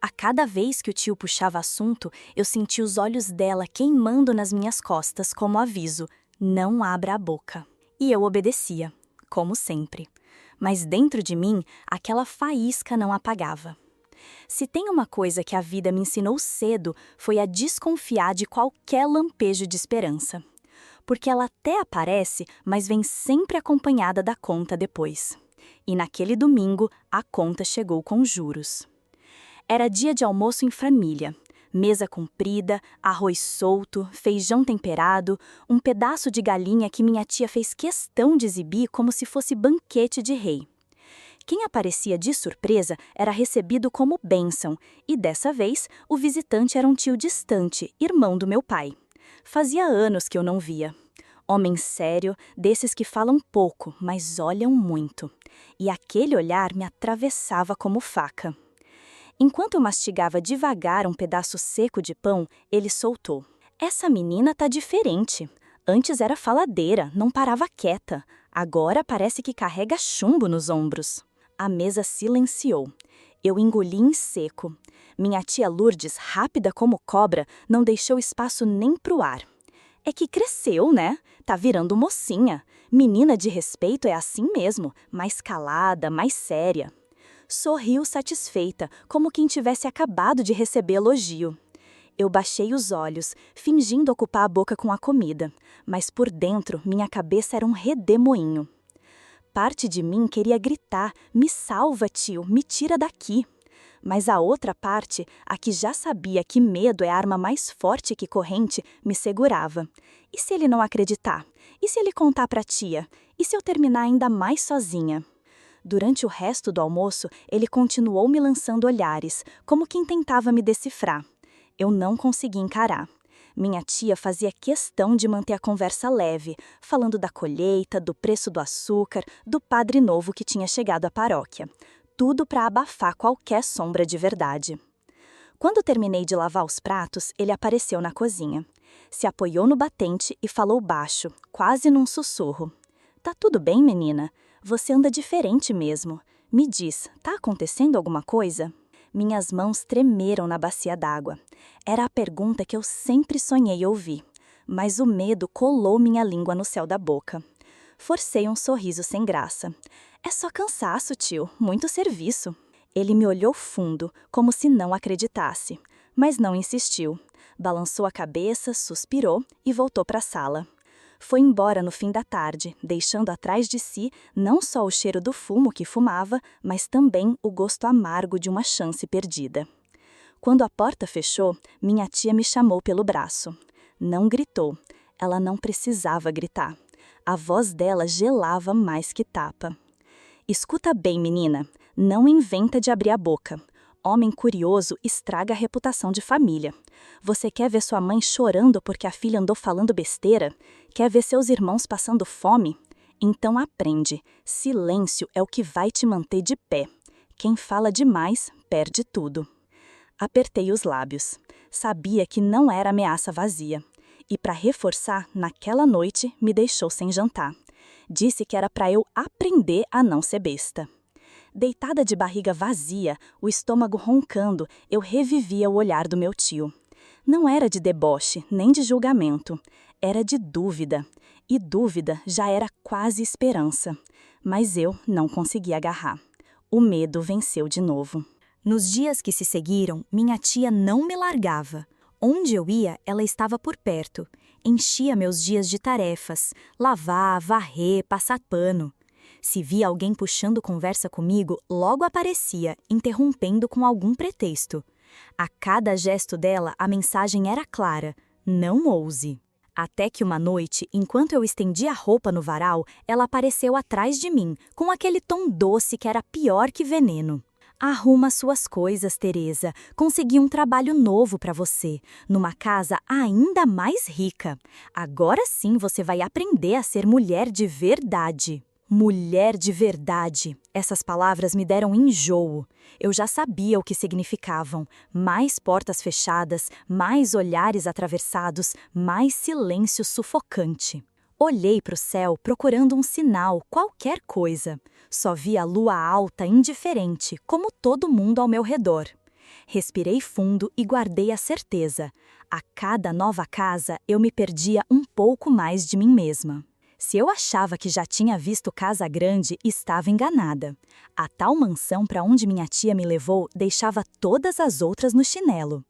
A: A cada vez que o tio puxava assunto, eu sentia os olhos dela queimando nas minhas costas como aviso: "Não abra a boca." E eu obedecia, como sempre. Mas dentro de mim, aquela faísca não apagava. Se tem uma coisa que a vida me ensinou cedo, foi a desconfiar de qualquer lampejo de esperança. Porque ela até aparece, mas vem sempre acompanhada da conta depois. E naquele domingo, a conta chegou com juros. Era dia de almoço em família. Mesa comprida, arroz solto, feijão temperado, um pedaço de galinha que minha tia fez questão de exibir como se fosse banquete de rei. Quem aparecia de surpresa era recebido como bênção, e dessa vez o visitante era um tio distante, irmão do meu pai. Fazia anos que eu não via. Homem sério, desses que falam pouco, mas olham muito. E aquele olhar me atravessava como faca. Enquanto eu mastigava devagar um pedaço seco de pão, ele soltou: "Essa menina tá diferente. Antes era faladeira, não parava quieta. Agora parece que carrega chumbo nos ombros." A mesa silenciou. Eu engoli em seco. Minha tia Lourdes, rápida como cobra, não deixou espaço nem pro ar. "É que cresceu, né? Tá virando mocinha. Menina de respeito é assim mesmo, mais calada, mais séria." Sorriu satisfeita, como quem tivesse acabado de receber elogio. Eu baixei os olhos, fingindo ocupar a boca com a comida, mas por dentro minha cabeça era um redemoinho. Parte de mim queria gritar: "Me salva, tio, me tira daqui." Mas a outra parte, a que já sabia que medo é a arma mais forte que corrente, me segurava. E se ele não acreditar? E se ele contar pra tia? E se eu terminar ainda mais sozinha? Durante o resto do almoço, ele continuou me lançando olhares, como quem tentava me decifrar. Eu não consegui encarar. Minha tia fazia questão de manter a conversa leve, falando da colheita, do preço do açúcar, do padre novo que tinha chegado à paróquia. Tudo para abafar qualquer sombra de verdade. Quando terminei de lavar os pratos, ele apareceu na cozinha. Se apoiou no batente e falou baixo, quase num sussurro: "Tá tudo bem, menina? Você anda diferente mesmo. Me diz, tá acontecendo alguma coisa?" Minhas mãos tremeram na bacia d'água. Era a pergunta que eu sempre sonhei ouvir, mas o medo colou minha língua no céu da boca. Forcei um sorriso sem graça. É só cansaço, tio, muito serviço. Ele me olhou fundo, como se não acreditasse, mas não insistiu. Balançou a cabeça, suspirou e voltou para a sala. Foi embora no fim da tarde, deixando atrás de si não só o cheiro do fumo que fumava, mas também o gosto amargo de uma chance perdida. Quando a porta fechou, minha tia me chamou pelo braço. Não gritou. Ela não precisava gritar. A voz dela gelava mais que tapa. Escuta bem, menina. Não inventa de abrir a boca. Homem curioso estraga a reputação de família. Você quer ver sua mãe chorando porque a filha andou falando besteira? Quer ver seus irmãos passando fome? Então aprende. Silêncio é o que vai te manter de pé. Quem fala demais, perde tudo. Apertei os lábios. Sabia que não era ameaça vazia. E para reforçar, naquela noite, me deixou sem jantar. Disse que era para eu aprender a não ser besta. Deitada de barriga vazia, o estômago roncando, eu revivia o olhar do meu tio. Não era de deboche, nem de julgamento. Era de dúvida. E dúvida já era quase esperança. Mas eu não consegui agarrar. O medo venceu de novo. Nos dias que se seguiram, minha tia não me largava. Onde eu ia, ela estava por perto. Enchia meus dias de tarefas. Lavar, varrer, passar pano. Se via alguém puxando conversa comigo, logo aparecia, interrompendo com algum pretexto. A cada gesto dela, a mensagem era clara: não ouse. Até que uma noite, enquanto eu estendia a roupa no varal, ela apareceu atrás de mim, com aquele tom doce que era pior que veneno. Arruma suas coisas, Teresa. Consegui um trabalho novo para você, numa casa ainda mais rica. Agora sim você vai aprender a ser mulher de verdade. Mulher de verdade. Essas palavras me deram enjoo. Eu já sabia o que significavam. Mais portas fechadas, mais olhares atravessados, mais silêncio sufocante. Olhei para o céu procurando um sinal, qualquer coisa. Só vi a lua alta, indiferente, como todo mundo ao meu redor. Respirei fundo e guardei a certeza. A cada nova casa, eu me perdia um pouco mais de mim mesma. Se eu achava que já tinha visto casa grande, estava enganada. A tal mansão para onde minha tia me levou deixava todas as outras no chinelo.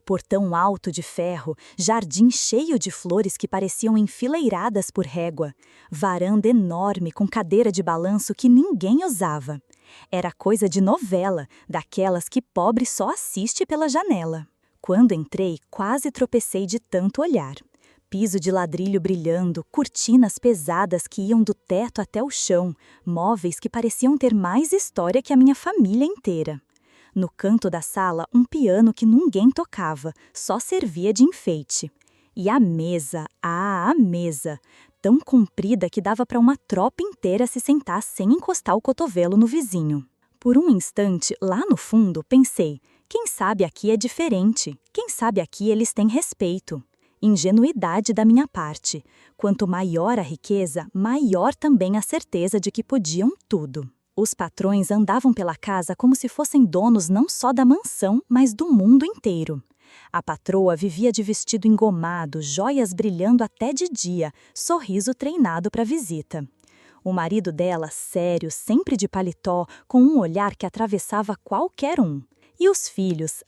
A: Portão alto de ferro, jardim cheio de flores que pareciam enfileiradas por régua, varanda enorme com cadeira de balanço que ninguém usava. Era coisa de novela, daquelas que pobre só assiste pela janela. Quando entrei, quase tropecei de tanto olhar. Piso de ladrilho brilhando, cortinas pesadas que iam do teto até o chão, móveis que pareciam ter mais história que a minha família inteira. No canto da sala, um piano que ninguém tocava, só servia de enfeite. E a mesa, a mesa, tão comprida que dava para uma tropa inteira se sentar sem encostar o cotovelo no vizinho. Por um instante, lá no fundo, pensei, quem sabe aqui é diferente, quem sabe aqui eles têm respeito. Ingenuidade da minha parte. Quanto maior a riqueza, maior também a certeza de que podiam tudo. Os patrões andavam pela casa como se fossem donos não só da mansão, mas do mundo inteiro. A patroa vivia de vestido engomado, joias brilhando até de dia, sorriso treinado para visita. O marido dela, sério, sempre de paletó, com um olhar que atravessava qualquer um. E os filhos,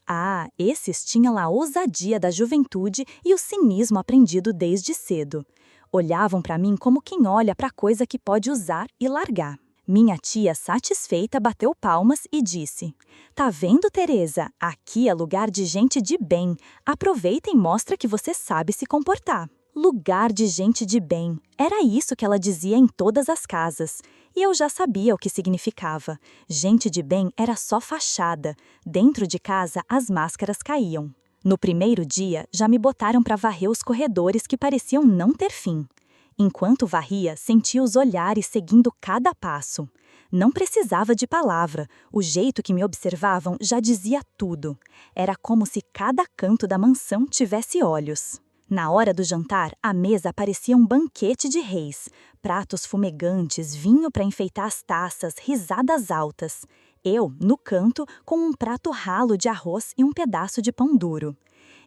A: esses tinham a ousadia da juventude e o cinismo aprendido desde cedo. Olhavam para mim como quem olha para coisa que pode usar e largar. Minha tia, satisfeita, bateu palmas e disse: "Tá vendo, Teresa? Aqui é lugar de gente de bem. Aproveita e mostra que você sabe se comportar." Lugar de gente de bem. Era isso que ela dizia em todas as casas. E eu já sabia o que significava. Gente de bem era só fachada. Dentro de casa, as máscaras caíam. No primeiro dia, já me botaram para varrer os corredores que pareciam não ter fim. Enquanto varria, sentia os olhares seguindo cada passo. Não precisava de palavra. O jeito que me observavam já dizia tudo. Era como se cada canto da mansão tivesse olhos. Na hora do jantar, a mesa parecia um banquete de reis. Pratos fumegantes, vinho para enfeitar as taças, risadas altas. Eu, no canto, com um prato ralo de arroz e um pedaço de pão duro.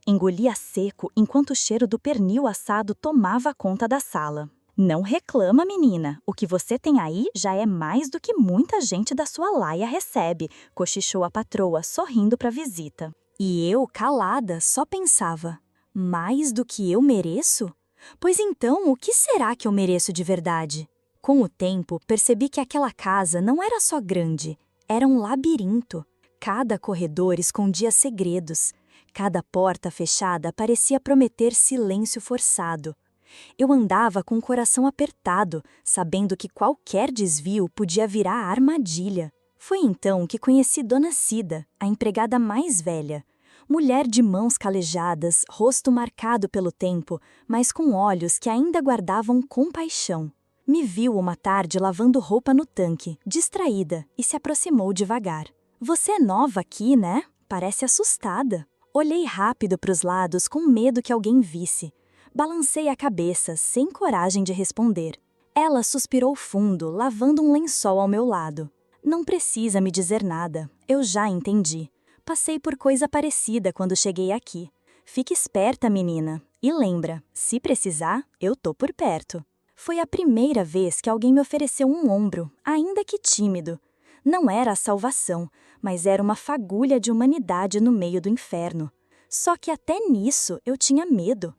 A: Engolia seco enquanto o cheiro do pernil assado tomava conta da sala. Não reclama, menina. O que você tem aí já é mais do que muita gente da sua laia recebe, cochichou a patroa, sorrindo para a visita. E eu, calada, só pensava: mais do que eu mereço? Pois então, o que será que eu mereço de verdade? Com o tempo, percebi que aquela casa não era só grande, era um labirinto. Cada corredor escondia segredos. Cada porta fechada parecia prometer silêncio forçado. Eu andava com o coração apertado, sabendo que qualquer desvio podia virar armadilha. Foi então que conheci Dona Cida, a empregada mais velha. Mulher de mãos calejadas, rosto marcado pelo tempo, mas com olhos que ainda guardavam compaixão. Me viu uma tarde lavando roupa no tanque, distraída, e se aproximou devagar. Você é nova aqui, né? Parece assustada. Olhei rápido para os lados com medo que alguém visse. Balancei a cabeça, sem coragem de responder. Ela suspirou fundo, lavando um lençol ao meu lado. Não precisa me dizer nada, eu já entendi. Passei por coisa parecida quando cheguei aqui. Fique esperta, menina. E lembra, se precisar, eu tô por perto. Foi a primeira vez que alguém me ofereceu um ombro, ainda que tímido. Não era a salvação, mas era uma fagulha de humanidade no meio do inferno. Só que até nisso eu tinha medo.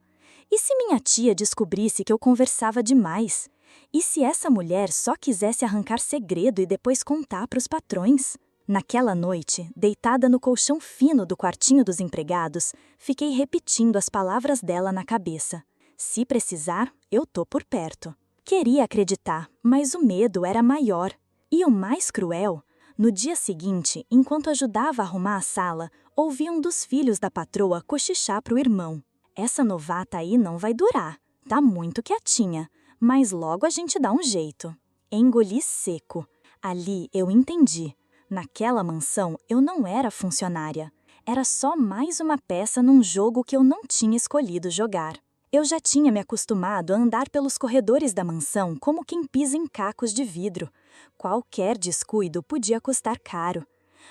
A: E se minha tia descobrisse que eu conversava demais? E se essa mulher só quisesse arrancar segredo e depois contar para os patrões? Naquela noite, deitada no colchão fino do quartinho dos empregados, fiquei repetindo as palavras dela na cabeça. Se precisar, eu tô por perto. Queria acreditar, mas o medo era maior. E o mais cruel, no dia seguinte, enquanto ajudava a arrumar a sala, ouvi um dos filhos da patroa cochichar para o irmão. Essa novata aí não vai durar, tá muito quietinha, mas logo a gente dá um jeito. Engoli seco. Ali eu entendi. Naquela mansão eu não era funcionária. Era só mais uma peça num jogo que eu não tinha escolhido jogar. Eu já tinha me acostumado a andar pelos corredores da mansão como quem pisa em cacos de vidro. Qualquer descuido podia custar caro.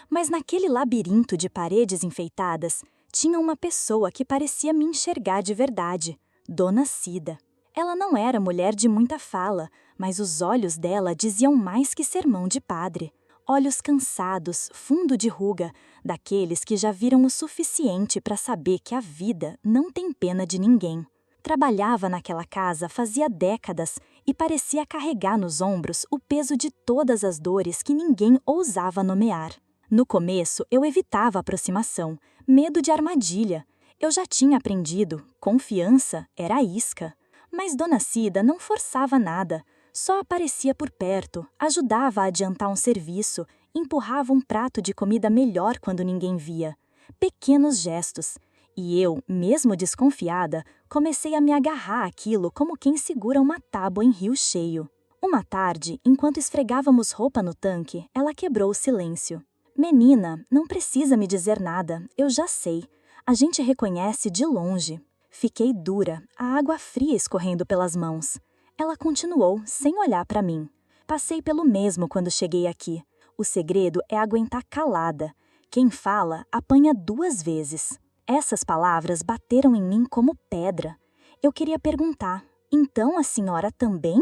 A: Mas naquele labirinto de paredes enfeitadas, tinha uma pessoa que parecia me enxergar de verdade, Dona Cida. Ela não era mulher de muita fala, mas os olhos dela diziam mais que sermão de padre. Olhos cansados, fundo de ruga, daqueles que já viram o suficiente para saber que a vida não tem pena de ninguém. Trabalhava naquela casa fazia décadas e parecia carregar nos ombros o peso de todas as dores que ninguém ousava nomear. No começo, eu evitava a aproximação, medo de armadilha. Eu já tinha aprendido, confiança era isca. Mas Dona Cida não forçava nada, só aparecia por perto, ajudava a adiantar um serviço, empurrava um prato de comida melhor quando ninguém via. Pequenos gestos. E eu, mesmo desconfiada, comecei a me agarrar àquilo como quem segura uma tábua em rio cheio. Uma tarde, enquanto esfregávamos roupa no tanque, ela quebrou o silêncio. Menina, não precisa me dizer nada, eu já sei. A gente reconhece de longe. Fiquei dura, a água fria escorrendo pelas mãos. Ela continuou, sem olhar para mim. Passei pelo mesmo quando cheguei aqui. O segredo é aguentar calada. Quem fala, apanha 2 vezes. Essas palavras bateram em mim como pedra. Eu queria perguntar, então a senhora também?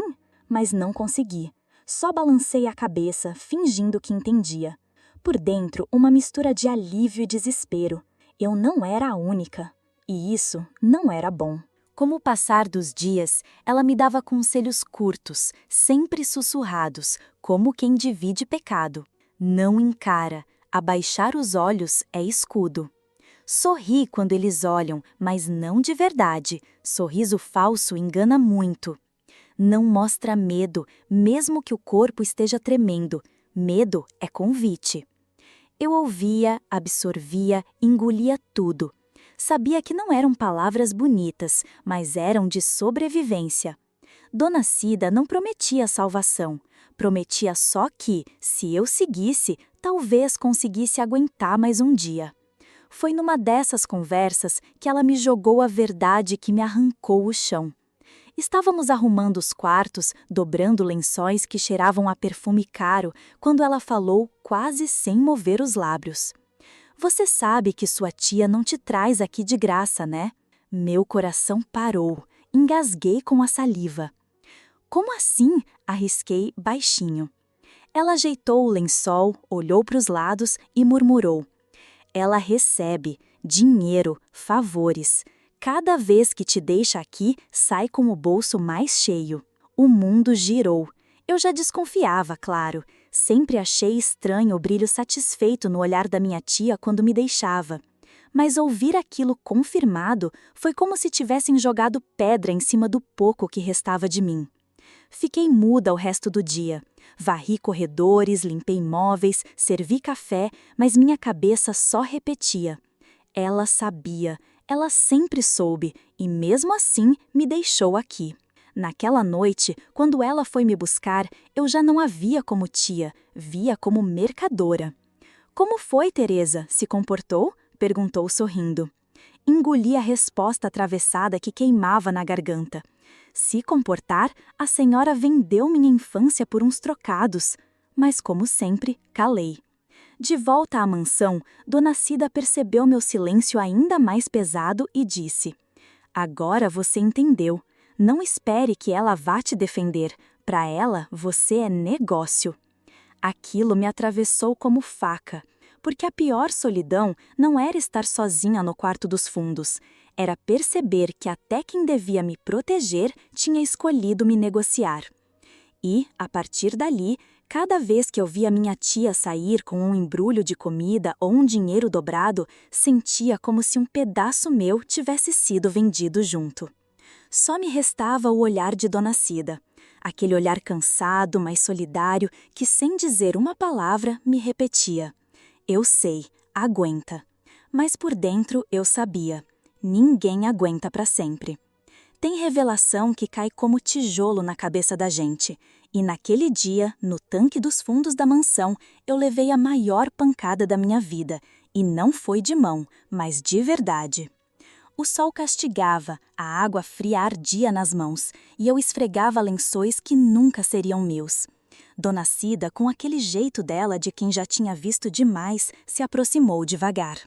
A: Mas não consegui. Só balancei a cabeça, fingindo que entendia. Por dentro, uma mistura de alívio e desespero. Eu não era a única. E isso não era bom. Com o passar dos dias, ela me dava conselhos curtos, sempre sussurrados, como quem divide pecado. Não encara, abaixar os olhos é escudo. Sorri quando eles olham, mas não de verdade. Sorriso falso engana muito. Não mostra medo, mesmo que o corpo esteja tremendo. Medo é convite. Eu ouvia, absorvia, engolia tudo. Sabia que não eram palavras bonitas, mas eram de sobrevivência. Dona Cida não prometia salvação. Prometia só que, se eu seguisse, talvez conseguisse aguentar mais um dia. Foi numa dessas conversas que ela me jogou a verdade que me arrancou o chão. Estávamos arrumando os quartos, dobrando lençóis que cheiravam a perfume caro, quando ela falou, quase sem mover os lábios. Você sabe que sua tia não te traz aqui de graça, né? Meu coração parou, engasguei com a saliva. Como assim? Arrisquei baixinho. Ela ajeitou o lençol, olhou para os lados e murmurou. Ela recebe dinheiro, favores. Cada vez que te deixa aqui, sai com o bolso mais cheio. O mundo girou. Eu já desconfiava, claro. Sempre achei estranho o brilho satisfeito no olhar da minha tia quando me deixava. Mas ouvir aquilo confirmado foi como se tivessem jogado pedra em cima do pouco que restava de mim. Fiquei muda o resto do dia. Varri corredores, limpei móveis, servi café, mas minha cabeça só repetia. Ela sabia, ela sempre soube, e mesmo assim me deixou aqui. Naquela noite, quando ela foi me buscar, eu já não a via como tia, via como mercadora. Como foi, Teresa? Se comportou? Perguntou sorrindo. Engoli a resposta atravessada que queimava na garganta. Se comportar, a senhora vendeu minha infância por uns trocados. Mas, como sempre, calei. De volta à mansão, Dona Cida percebeu meu silêncio ainda mais pesado e disse: Agora você entendeu. Não espere que ela vá te defender. Para ela, você é negócio. Aquilo me atravessou como faca, porque a pior solidão não era estar sozinha no quarto dos fundos. Era perceber que até quem devia me proteger tinha escolhido me negociar. E, a partir dali, cada vez que eu via minha tia sair com um embrulho de comida ou um dinheiro dobrado, sentia como se um pedaço meu tivesse sido vendido junto. Só me restava o olhar de Dona Cida, aquele olhar cansado, mas solidário, que sem dizer uma palavra me repetia: Eu sei, aguenta. Mas por dentro eu sabia, ninguém aguenta para sempre. Tem revelação que cai como tijolo na cabeça da gente, e naquele dia, no tanque dos fundos da mansão, eu levei a maior pancada da minha vida, e não foi de mão, mas de verdade. O sol castigava, a água fria ardia nas mãos, e eu esfregava lençóis que nunca seriam meus. Dona Cida, com aquele jeito dela de quem já tinha visto demais, se aproximou devagar.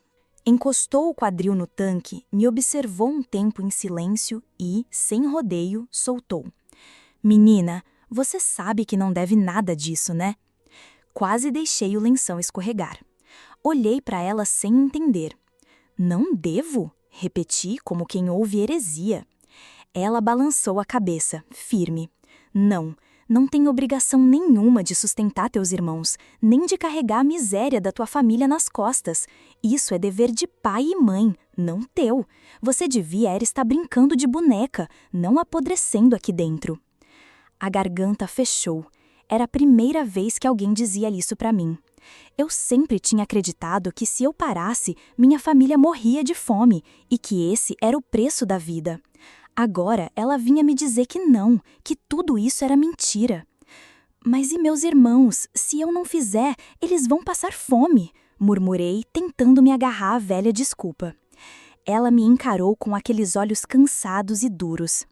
A: Encostou o quadril no tanque, me observou um tempo em silêncio e, sem rodeio, soltou. Menina, você sabe que não deve nada disso, né? Quase deixei o lençol escorregar. Olhei para ela sem entender. Não devo? Repeti como quem ouve heresia. Ela balançou a cabeça, firme. Não tem obrigação nenhuma de sustentar teus irmãos, nem de carregar a miséria da tua família nas costas. Isso é dever de pai e mãe, não teu. Você devia era estar brincando de boneca, não apodrecendo aqui dentro. A garganta fechou. Era a primeira vez que alguém dizia isso para mim. Eu sempre tinha acreditado que se eu parasse, minha família morria de fome e que esse era o preço da vida. Agora ela vinha me dizer que não, que tudo isso era mentira. Mas e meus irmãos? Se eu não fizer, eles vão passar fome, murmurei, tentando me agarrar à velha desculpa. Ela me encarou com aqueles olhos cansados e duros.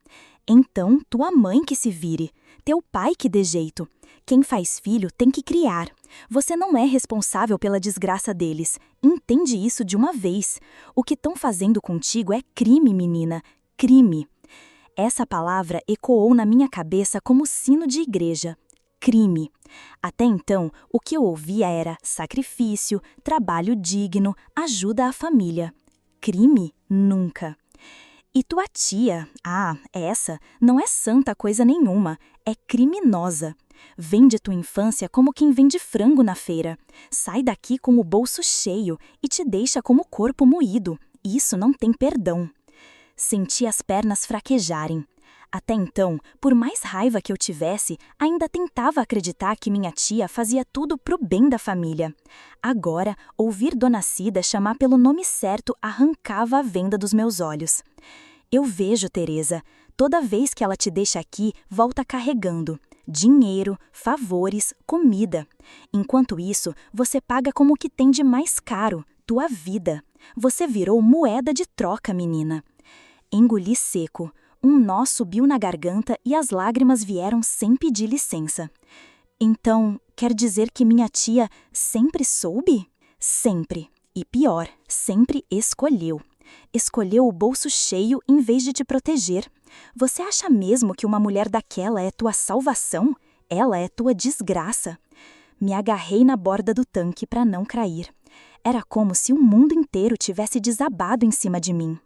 A: Então, tua mãe que se vire, teu pai que dê jeito. Quem faz filho tem que criar. Você não é responsável pela desgraça deles. Entende isso de uma vez. O que estão fazendo contigo é crime, menina. Crime. Essa palavra ecoou na minha cabeça como sino de igreja. Crime. Até então, o que eu ouvia era sacrifício, trabalho digno, ajuda à família. Crime? Nunca. E tua tia, essa, não é santa coisa nenhuma, é criminosa. Vende tua infância como quem vende frango na feira. Sai daqui com o bolso cheio e te deixa como corpo moído. Isso não tem perdão. Senti as pernas fraquejarem. Até então, por mais raiva que eu tivesse, ainda tentava acreditar que minha tia fazia tudo pro bem da família. Agora, ouvir Dona Cida chamar pelo nome certo arrancava a venda dos meus olhos. Eu vejo, Teresa, toda vez que ela te deixa aqui, volta carregando. Dinheiro, favores, comida. Enquanto isso, você paga como o que tem de mais caro, tua vida. Você virou moeda de troca, menina. Engoli seco. Um nó subiu na garganta e as lágrimas vieram sem pedir licença. Então, quer dizer que minha tia sempre soube? Sempre. E pior, sempre escolheu. Escolheu o bolso cheio em vez de te proteger. Você acha mesmo que uma mulher daquela é tua salvação? Ela é tua desgraça. Me agarrei na borda do tanque para não cair. Era como se o mundo inteiro tivesse desabado em cima de mim.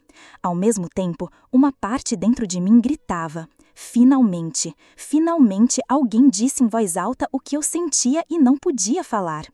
A: Ao mesmo tempo, uma parte dentro de mim gritava. Finalmente, finalmente alguém disse em voz alta o que eu sentia e não podia falar.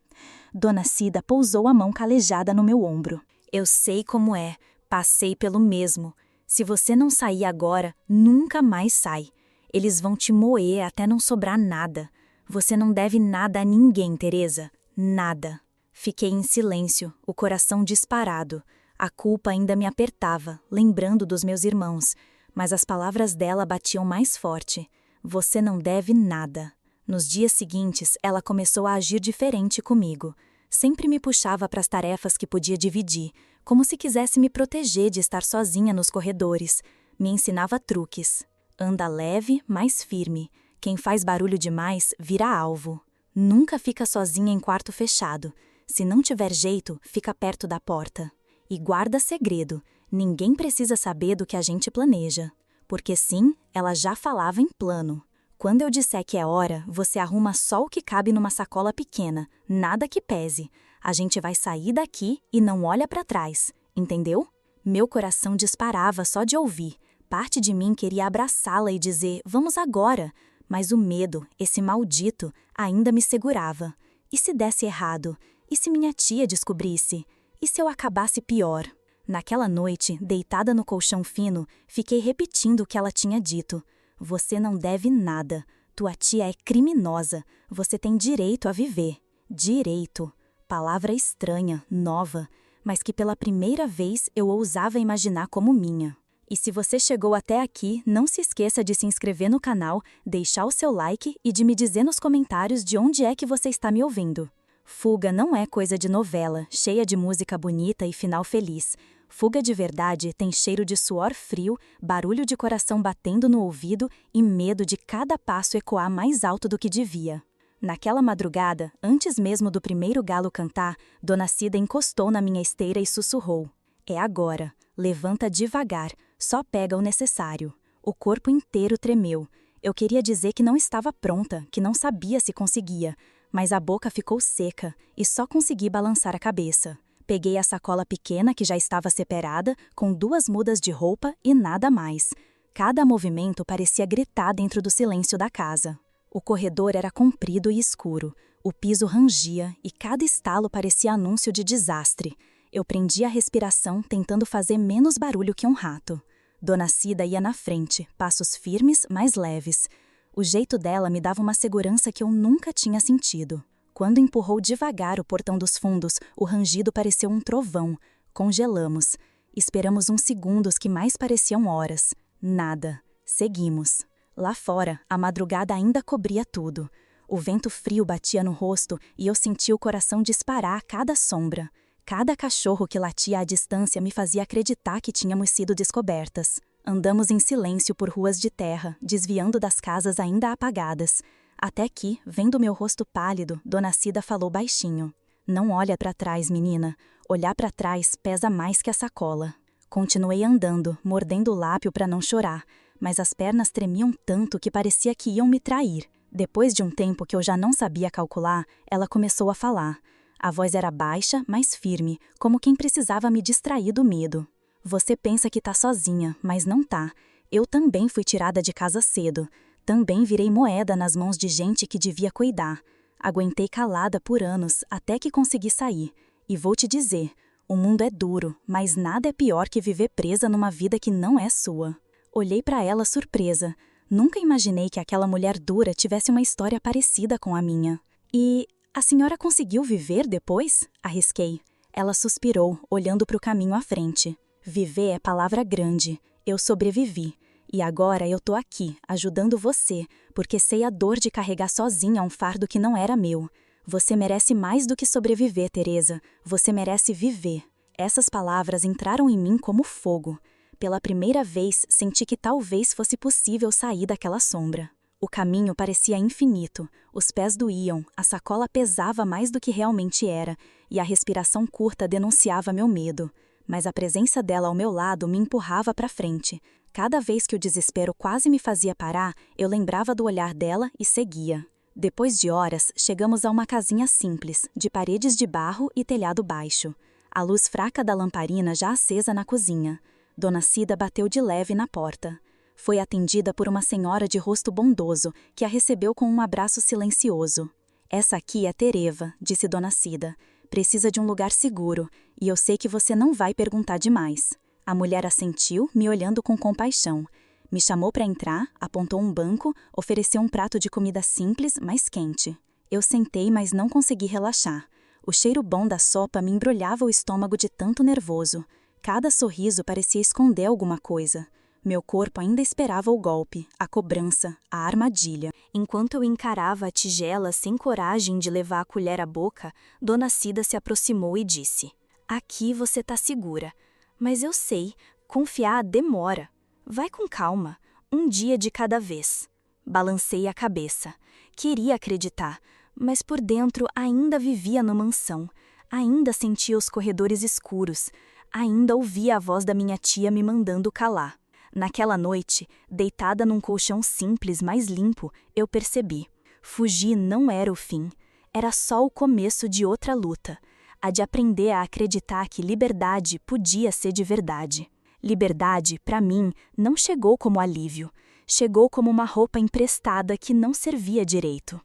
A: Dona Cida pousou a mão calejada no meu ombro. Eu sei como é, passei pelo mesmo. Se você não sair agora, nunca mais sai. Eles vão te moer até não sobrar nada. Você não deve nada a ninguém, Teresa. Nada. Fiquei em silêncio, o coração disparado. A culpa ainda me apertava, lembrando dos meus irmãos. Mas as palavras dela batiam mais forte. Você não deve nada. Nos dias seguintes, ela começou a agir diferente comigo. Sempre me puxava para as tarefas que podia dividir, como se quisesse me proteger de estar sozinha nos corredores. Me ensinava truques. Anda leve, mas firme. Quem faz barulho demais vira alvo. Nunca fica sozinha em quarto fechado. Se não tiver jeito, fica perto da porta. E guarda segredo. Ninguém precisa saber do que a gente planeja. Porque sim, ela já falava em plano. Quando eu disser que é hora, você arruma só o que cabe numa sacola pequena, nada que pese. A gente vai sair daqui e não olha para trás, entendeu? Meu coração disparava só de ouvir. Parte de mim queria abraçá-la e dizer, vamos agora. Mas o medo, esse maldito, ainda me segurava. E se desse errado? E se minha tia descobrisse? E se eu acabasse pior? Naquela noite, deitada no colchão fino, fiquei repetindo o que ela tinha dito. Você não deve nada. Tua tia é criminosa. Você tem direito a viver. Direito. Palavra estranha, nova, mas que pela primeira vez eu ousava imaginar como minha. E se você chegou até aqui, não se esqueça de se inscrever no canal, deixar o seu like e de me dizer nos comentários de onde é que você está me ouvindo. Fuga não é coisa de novela, cheia de música bonita e final feliz. Fuga de verdade tem cheiro de suor frio, barulho de coração batendo no ouvido e medo de cada passo ecoar mais alto do que devia. Naquela madrugada, antes mesmo do primeiro galo cantar, Dona Cida encostou na minha esteira e sussurrou. É agora. Levanta devagar, só pega o necessário. O corpo inteiro tremeu. Eu queria dizer que não estava pronta, que não sabia se conseguia, mas a boca ficou seca e só consegui balançar a cabeça. Peguei a sacola pequena que já estava separada, com 2 mudas de roupa e nada mais. Cada movimento parecia gritar dentro do silêncio da casa. O corredor era comprido e escuro. O piso rangia e cada estalo parecia anúncio de desastre. Eu prendia a respiração, tentando fazer menos barulho que um rato. Dona Cida ia na frente, passos firmes, mas leves. O jeito dela me dava uma segurança que eu nunca tinha sentido. Quando empurrou devagar o portão dos fundos, o rangido pareceu um trovão. Congelamos. Esperamos uns segundos que mais pareciam horas. Nada. Seguimos. Lá fora, a madrugada ainda cobria tudo. O vento frio batia no rosto e eu sentia o coração disparar a cada sombra. Cada cachorro que latia à distância me fazia acreditar que tínhamos sido descobertas. Andamos em silêncio por ruas de terra, desviando das casas ainda apagadas. Até que, vendo meu rosto pálido, Dona Cida falou baixinho. Não olha para trás, menina. Olhar para trás pesa mais que a sacola. Continuei andando, mordendo o lábio para não chorar, mas as pernas tremiam tanto que parecia que iam me trair. Depois de um tempo que eu já não sabia calcular, ela começou a falar. A voz era baixa, mas firme, como quem precisava me distrair do medo. Você pensa que tá sozinha, mas não tá. Eu também fui tirada de casa cedo. Também virei moeda nas mãos de gente que devia cuidar. Aguentei calada por anos, até que consegui sair. E vou te dizer, o mundo é duro, mas nada é pior que viver presa numa vida que não é sua. Olhei para ela surpresa. Nunca imaginei que aquela mulher dura tivesse uma história parecida com a minha. E a senhora conseguiu viver depois? Arrisquei. Ela suspirou, olhando para o caminho à frente. Viver é palavra grande. Eu sobrevivi. E agora eu tô aqui, ajudando você, porque sei a dor de carregar sozinha um fardo que não era meu. Você merece mais do que sobreviver, Teresa. Você merece viver. Essas palavras entraram em mim como fogo.
B: Pela primeira vez, senti que talvez fosse possível sair daquela sombra. O caminho parecia infinito, os pés doíam, a sacola pesava mais do que realmente era, e a respiração curta denunciava meu medo. Mas a presença dela ao meu lado me empurrava para frente. Cada vez que o desespero quase me fazia parar, eu lembrava do olhar dela e seguia. Depois de horas, chegamos a uma casinha simples, de paredes de barro e telhado baixo. A luz fraca da lamparina já acesa na cozinha. Dona Cida bateu de leve na porta. Foi atendida por uma senhora de rosto bondoso, que a recebeu com um abraço silencioso. "Essa aqui é Tereva", disse Dona Cida. "Precisa de um lugar seguro, e eu sei que você não vai perguntar demais." A mulher assentiu, me olhando com compaixão. Me chamou para entrar, apontou um banco, ofereceu um prato de comida simples, mas quente. Eu sentei, mas não consegui relaxar. O cheiro bom da sopa me embrulhava o estômago de tanto nervoso. Cada sorriso parecia esconder alguma coisa. Meu corpo ainda esperava o golpe, a cobrança, a armadilha. Enquanto eu encarava a tigela sem coragem de levar a colher à boca, Dona Cida se aproximou e disse: "Aqui você tá segura. Mas eu sei, confiar demora. Vai com calma, um dia de cada vez." Balancei a cabeça. Queria acreditar, mas por dentro ainda vivia na mansão. Ainda sentia os corredores escuros. Ainda ouvia a voz da minha tia me mandando calar. Naquela noite, deitada num colchão simples, mas limpo, eu percebi. Fugir não era o fim. Era só o começo de outra luta. A de aprender a acreditar que liberdade podia ser de verdade. Liberdade, para mim, não chegou como alívio. Chegou como uma roupa emprestada que não servia direito.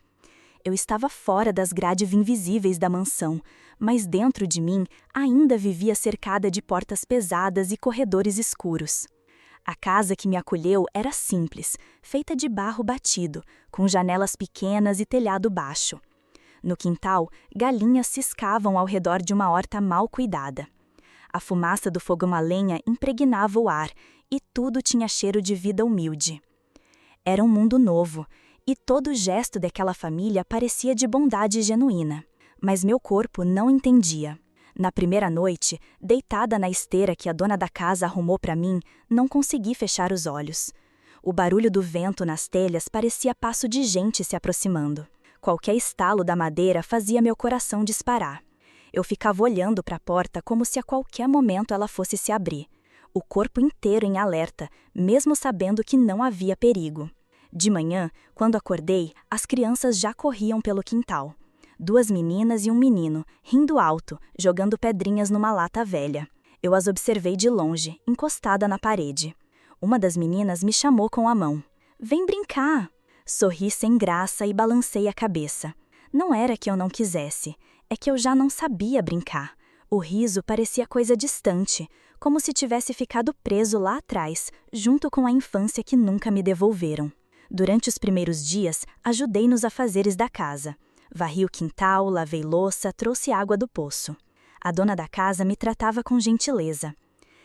B: Eu estava fora das grades invisíveis da mansão, mas dentro de mim ainda vivia cercada de portas pesadas e corredores escuros. A casa que me acolheu era simples, feita de barro batido, com janelas pequenas e telhado baixo. No quintal, galinhas ciscavam ao redor de uma horta mal cuidada. A fumaça do fogão a lenha impregnava o ar, e tudo tinha cheiro de vida humilde. Era um mundo novo, e todo gesto daquela família parecia de bondade genuína. Mas meu corpo não entendia. Na primeira noite, deitada na esteira que a dona da casa arrumou para mim, não consegui fechar os olhos. O barulho do vento nas telhas parecia passo de gente se aproximando. Qualquer estalo da madeira fazia meu coração disparar. Eu ficava olhando para a porta como se a qualquer momento ela fosse se abrir. O corpo inteiro em alerta, mesmo sabendo que não havia perigo. De manhã, quando acordei, as crianças já corriam pelo quintal. 2 meninas e um menino, rindo alto, jogando pedrinhas numa lata velha. Eu as observei de longe, encostada na parede. Uma das meninas me chamou com a mão. "Vem brincar!" Sorri sem graça e balancei a cabeça. Não era que eu não quisesse, é que eu já não sabia brincar. O riso parecia coisa distante, como se tivesse ficado preso lá atrás, junto com a infância que nunca me devolveram. Durante os primeiros dias, ajudei nos afazeres da casa. Varri o quintal, lavei louça, trouxe água do poço. A dona da casa me tratava com gentileza.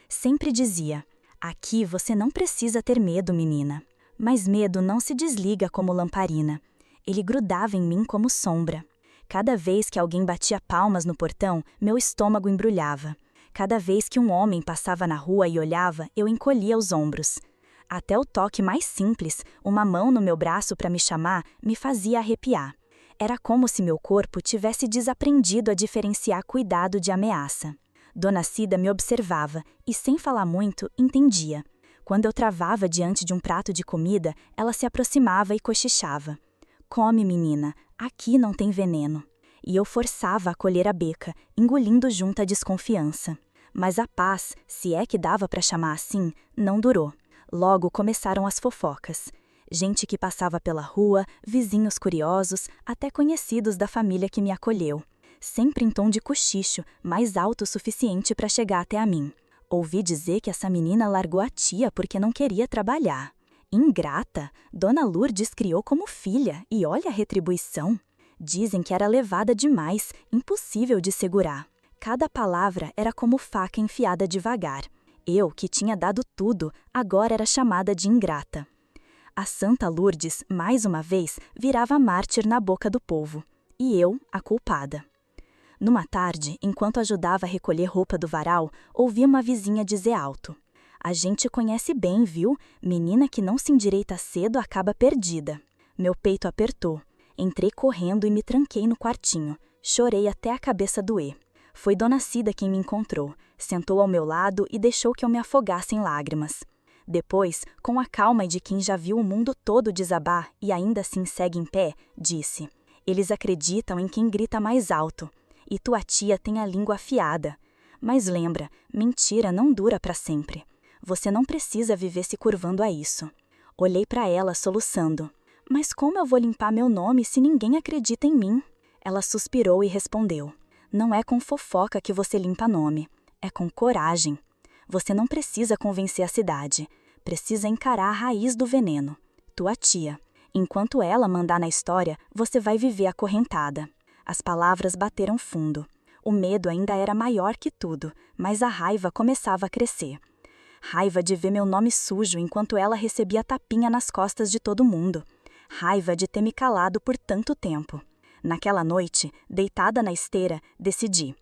B: Sempre dizia: "Aqui você não precisa ter medo, menina." Mas medo não se desliga como lamparina. Ele grudava em mim como sombra. Cada vez que alguém batia palmas no portão, meu estômago embrulhava. Cada vez que um homem passava na rua e olhava, eu encolhia os ombros. Até o toque mais simples, uma mão no meu braço para me chamar, me fazia arrepiar. Era como se meu corpo tivesse desaprendido a diferenciar cuidado de ameaça. Dona Cida me observava e, sem falar muito, entendia. Quando eu travava diante de um prato de comida, ela se aproximava e cochichava. "Come, menina, aqui não tem veneno." E eu forçava a colher a beca, engolindo junto a desconfiança. Mas a paz, se é que dava para chamar assim, não durou. Logo começaram as fofocas. Gente que passava pela rua, vizinhos curiosos, até conhecidos da família que me acolheu. Sempre em tom de cochicho, mais alto o suficiente para chegar até a mim. Ouvi dizer que essa menina largou a tia porque não queria trabalhar. Ingrata, Dona Lourdes criou como filha, e olha a retribuição. Dizem que era levada demais, impossível de segurar. Cada palavra era como faca enfiada devagar. Eu, que tinha dado tudo, agora era chamada de ingrata. A Santa Lourdes, mais uma vez, virava mártir na boca do povo. E eu, a culpada. Numa tarde, enquanto ajudava a recolher roupa do varal, ouvi uma vizinha dizer alto: A gente conhece bem, viu? Menina que não se endireita cedo acaba perdida. Meu peito apertou. Entrei correndo e me tranquei no quartinho. Chorei até a cabeça doer. Foi Dona Cida quem me encontrou, sentou ao meu lado e deixou que eu me afogasse em lágrimas. Depois, com a calma de quem já viu o mundo todo desabar e ainda assim segue em pé, disse: eles acreditam em quem grita mais alto. E tua tia tem a língua afiada. Mas lembra, mentira não dura para sempre. Você não precisa viver se curvando a isso. Olhei para ela soluçando. Mas como eu vou limpar meu nome se ninguém acredita em mim? Ela suspirou e respondeu: não é com fofoca que você limpa nome. É com coragem. Você não precisa convencer a cidade. Precisa encarar a raiz do veneno. Tua tia. Enquanto ela mandar na história, você vai viver acorrentada. As palavras bateram fundo. O medo ainda era maior que tudo, mas a raiva começava a crescer. Raiva de ver meu nome sujo enquanto ela recebia tapinha nas costas de todo mundo. Raiva de ter me calado por tanto tempo. Naquela noite, deitada na esteira, decidi: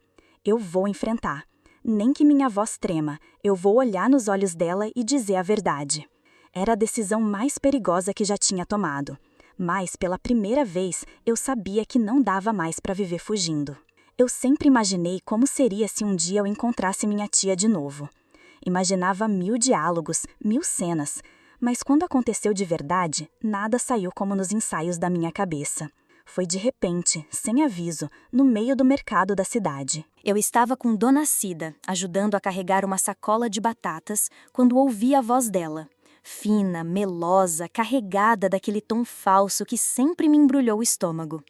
B: eu vou enfrentar. Nem que minha voz trema, eu vou olhar nos olhos dela e dizer a verdade. Era a decisão mais perigosa que já tinha tomado. Mas, pela primeira vez, eu sabia que não dava mais para viver fugindo. Eu sempre imaginei como seria se um dia eu encontrasse minha tia de novo. Imaginava 1000 diálogos, 1000 cenas. Mas quando aconteceu de verdade, nada saiu como nos ensaios da minha cabeça. Foi de repente, sem aviso, no meio do mercado da cidade.
A: Eu estava com Dona Cida, ajudando a carregar uma sacola de batatas, quando ouvi a voz dela. Fina, melosa, carregada daquele tom falso que sempre me embrulhou o estômago.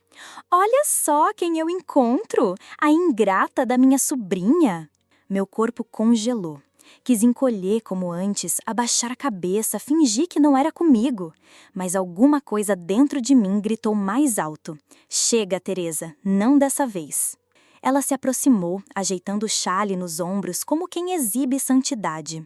A: Olha só quem eu encontro! A ingrata da minha sobrinha! Meu corpo congelou. Quis encolher como antes, abaixar a cabeça, fingir que não era comigo. Mas alguma coisa dentro de mim gritou mais alto. Chega, Teresa, não dessa vez. Ela se aproximou, ajeitando o chale nos ombros como quem exibe santidade.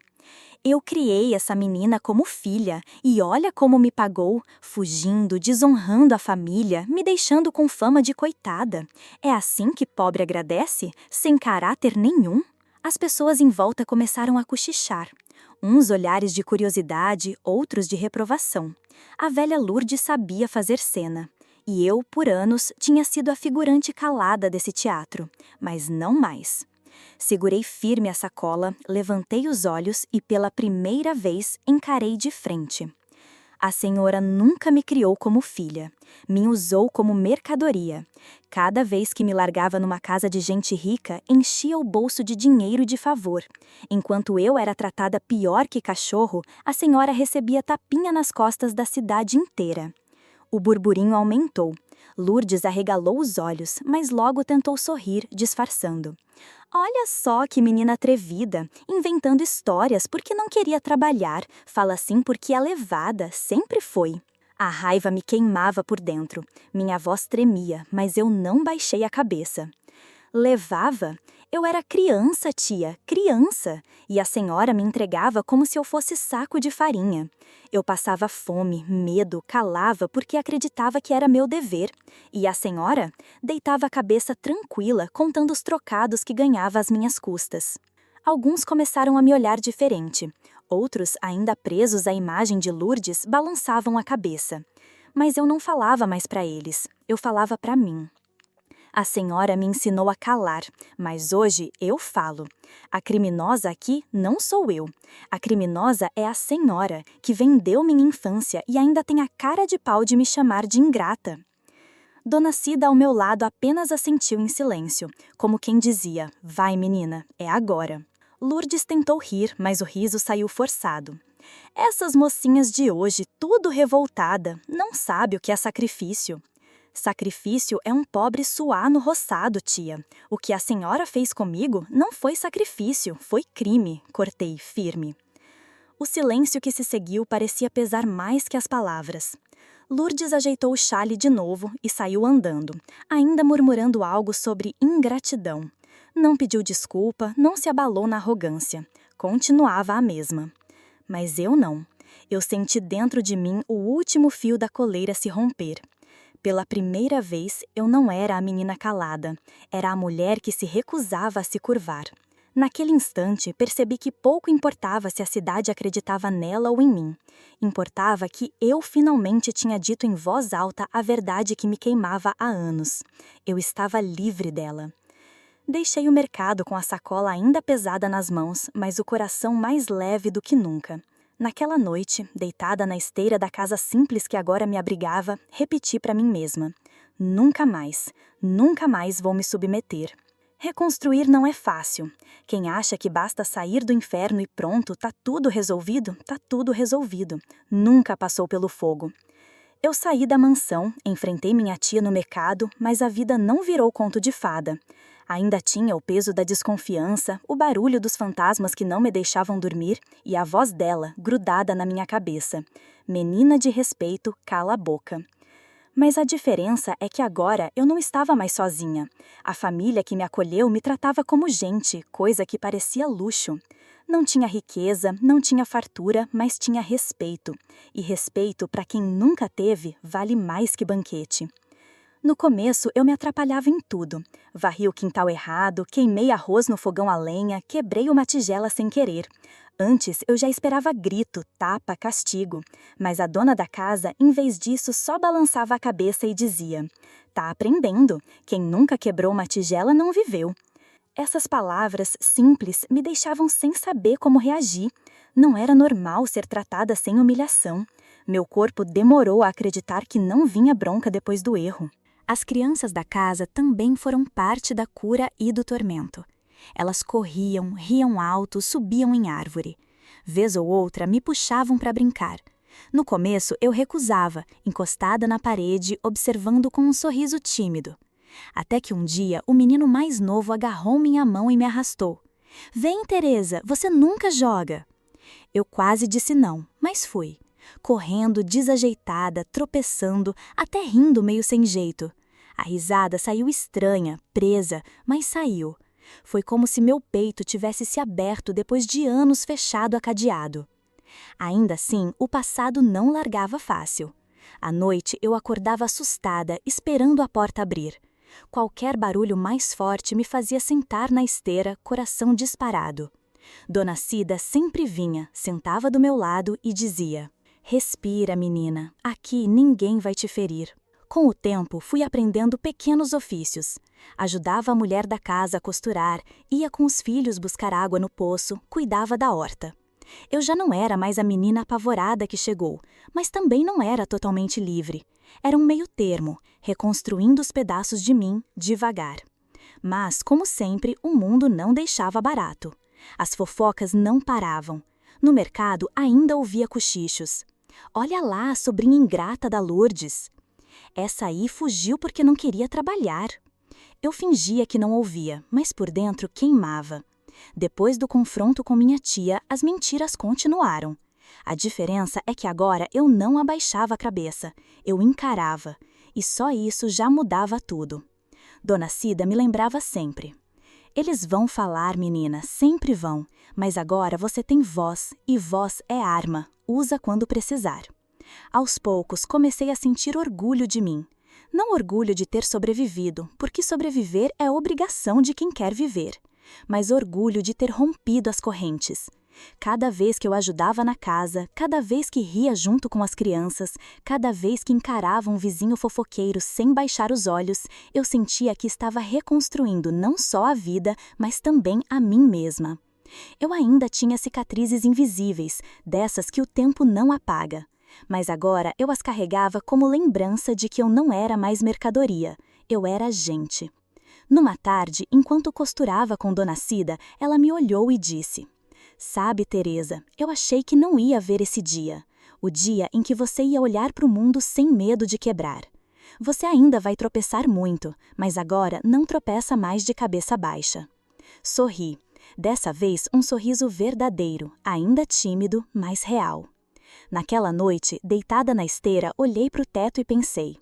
A: Eu criei essa menina como filha, e olha como me pagou, fugindo, desonrando a família, me deixando com fama de coitada. É assim que pobre agradece, sem caráter nenhum? As pessoas em volta começaram a cochichar. Uns olhares de curiosidade, outros de reprovação. A velha Lourdes sabia fazer cena. E eu, por anos, tinha sido a figurante calada desse teatro, mas não mais. Segurei firme a sacola, levantei os olhos e pela primeira vez encarei de frente. A senhora nunca me criou como filha. Me usou como mercadoria. Cada vez que me largava numa casa de gente rica, enchia o bolso de dinheiro e de favor. Enquanto eu era tratada pior que cachorro, a senhora recebia tapinha nas costas da cidade inteira. O burburinho aumentou. Lourdes arregalou os olhos, mas logo tentou sorrir, disfarçando. Olha só que menina atrevida, inventando histórias porque não queria trabalhar. Fala assim porque é levada, sempre foi. A raiva me queimava por dentro. Minha voz tremia, mas eu não baixei a cabeça. Levava? Eu era criança, tia, criança. E a senhora me entregava como se eu fosse saco de farinha. Eu passava fome, medo, calava porque acreditava que era meu dever. E a senhora deitava a cabeça tranquila, contando os trocados que ganhava às minhas custas. Alguns começaram a me olhar diferente. Outros, ainda presos à imagem de Lourdes, balançavam a cabeça. Mas eu não falava mais para eles. Eu falava para mim. A senhora me ensinou a calar, mas hoje eu falo. A criminosa aqui não sou eu. A criminosa é a senhora, que vendeu minha infância e ainda tem a cara de pau de me chamar de ingrata. Dona Cida ao meu lado apenas assentiu em silêncio, como quem dizia, vai menina, é agora. Lourdes tentou rir, mas o riso saiu forçado. Essas mocinhas de hoje, tudo revoltada, não sabe o que é sacrifício. Sacrifício é um pobre suar no roçado, tia. O que a senhora fez comigo não foi sacrifício, foi crime, cortei firme. O silêncio que se seguiu parecia pesar mais que as palavras. Lourdes ajeitou o chale de novo e saiu andando, ainda murmurando algo sobre ingratidão. Não pediu desculpa, não se abalou na arrogância. Continuava a mesma. Mas eu não. Eu senti dentro de mim o último fio da coleira se romper. Pela primeira vez, eu não era a menina calada. Era a mulher que se recusava a se curvar.
B: Naquele instante, percebi que pouco importava se a cidade acreditava nela ou em mim. Importava que eu finalmente tinha dito em voz alta a verdade que me queimava há anos. Eu estava livre dela. Deixei o mercado com a sacola ainda pesada nas mãos, mas o coração mais leve do que nunca. Naquela noite, deitada na esteira da casa simples que agora me abrigava, repeti para mim mesma: nunca mais vou me submeter. Reconstruir não é fácil. Quem acha que basta sair do inferno e pronto, tá tudo resolvido, tá tudo resolvido. Nunca passou pelo fogo. Eu saí da mansão, enfrentei minha tia no mercado, mas a vida não virou conto de fada. Ainda tinha o peso da desconfiança, o barulho dos fantasmas que não me deixavam dormir e a voz dela grudada na minha cabeça. Menina de respeito, cala a boca. Mas a diferença é que agora eu não estava mais sozinha. A família que me acolheu me tratava como gente, coisa que parecia luxo. Não tinha riqueza, não tinha fartura, mas tinha respeito. E respeito, para quem nunca teve, vale mais que banquete. No começo, eu me atrapalhava em tudo. Varri o quintal errado, queimei arroz no fogão a lenha, quebrei uma tigela sem querer. Antes, eu já esperava grito, tapa, castigo. Mas a dona da casa, em vez disso, só balançava a cabeça e dizia: "Tá aprendendo. Quem nunca quebrou uma tigela não viveu." Essas palavras simples me deixavam sem saber como reagir. Não era normal ser tratada sem humilhação. Meu corpo demorou a acreditar que não vinha bronca depois do erro. As crianças da casa também foram parte da cura e do tormento. Elas corriam, riam alto, subiam em árvore. Vez ou outra me puxavam para brincar. No começo eu recusava, encostada na parede, observando com um sorriso tímido. Até que um dia o menino mais novo agarrou minha mão e me arrastou. "Vem, Teresa, você nunca joga." Eu quase disse não, mas fui. Correndo, desajeitada, tropeçando, até rindo meio sem jeito. A risada saiu estranha, presa, mas saiu. Foi como se meu peito tivesse se aberto depois de anos fechado a cadeado. Ainda assim, o passado não largava fácil. À noite, eu acordava assustada, esperando a porta abrir. Qualquer barulho mais forte me fazia sentar na esteira, coração disparado. Dona Cida sempre vinha, sentava do meu lado e dizia: "Respira, menina, aqui ninguém vai te ferir." Com o tempo, fui aprendendo pequenos ofícios. Ajudava a mulher da casa a costurar, ia com os filhos buscar água no poço, cuidava da horta. Eu já não era mais a menina apavorada que chegou, mas também não era totalmente livre. Era um meio termo, reconstruindo os pedaços de mim, devagar. Mas, como sempre, o mundo não deixava barato. As fofocas não paravam. No mercado ainda ouvia cochichos. "Olha lá a sobrinha ingrata da Lourdes. Essa aí fugiu porque não queria trabalhar." Eu fingia que não ouvia, mas por dentro queimava. Depois do confronto com minha tia, as mentiras continuaram. A diferença é que agora eu não abaixava a cabeça, eu encarava. E só isso já mudava tudo. Dona Cida me lembrava sempre: "Eles vão falar, menina, sempre vão, mas agora você tem voz, e voz é arma, usa quando precisar." Aos poucos, comecei a sentir orgulho de mim. Não orgulho de ter sobrevivido, porque sobreviver é obrigação de quem quer viver, mas orgulho de ter rompido as correntes. Cada vez que eu ajudava na casa, cada vez que ria junto com as crianças, cada vez que encarava um vizinho fofoqueiro sem baixar os olhos, eu sentia que estava reconstruindo não só a vida, mas também a mim mesma. Eu ainda tinha cicatrizes invisíveis, dessas que o tempo não apaga. Mas agora eu as carregava como lembrança de que eu não era mais mercadoria, eu era gente. Numa tarde, enquanto costurava com Dona Cida, ela me olhou e disse: "Sabe, Teresa, eu achei que não ia ver esse dia. O dia em que você ia olhar para o mundo sem medo de quebrar. Você ainda vai tropeçar muito, mas agora não tropeça mais de cabeça baixa." Sorri. Dessa vez, um sorriso verdadeiro, ainda tímido, mas real. Naquela noite, deitada na esteira, olhei para o teto e pensei: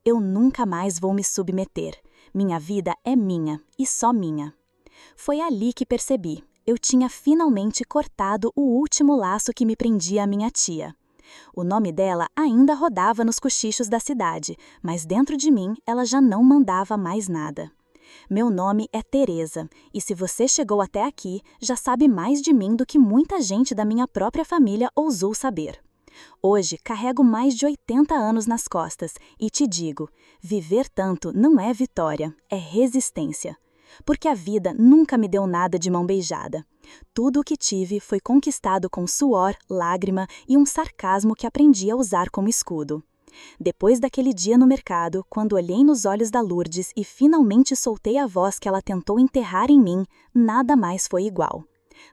B: eu nunca mais vou me submeter. Minha vida é minha, e só minha. Foi ali que percebi: eu tinha finalmente cortado o último laço que me prendia à minha tia. O nome dela ainda rodava nos cochichos da cidade, mas dentro de mim ela já não mandava mais nada.
C: Meu nome é Teresa, e se você chegou até aqui, já sabe mais de mim do que muita gente da minha própria família ousou saber. Hoje carrego mais de 80 anos nas costas e te digo, viver tanto não é vitória, é resistência. Porque a vida nunca me deu nada de mão beijada. Tudo o que tive foi conquistado com suor, lágrima e um sarcasmo que aprendi a usar como escudo. Depois daquele dia no mercado, quando olhei nos olhos da Lourdes e finalmente soltei a voz que ela tentou enterrar em mim, nada mais foi igual.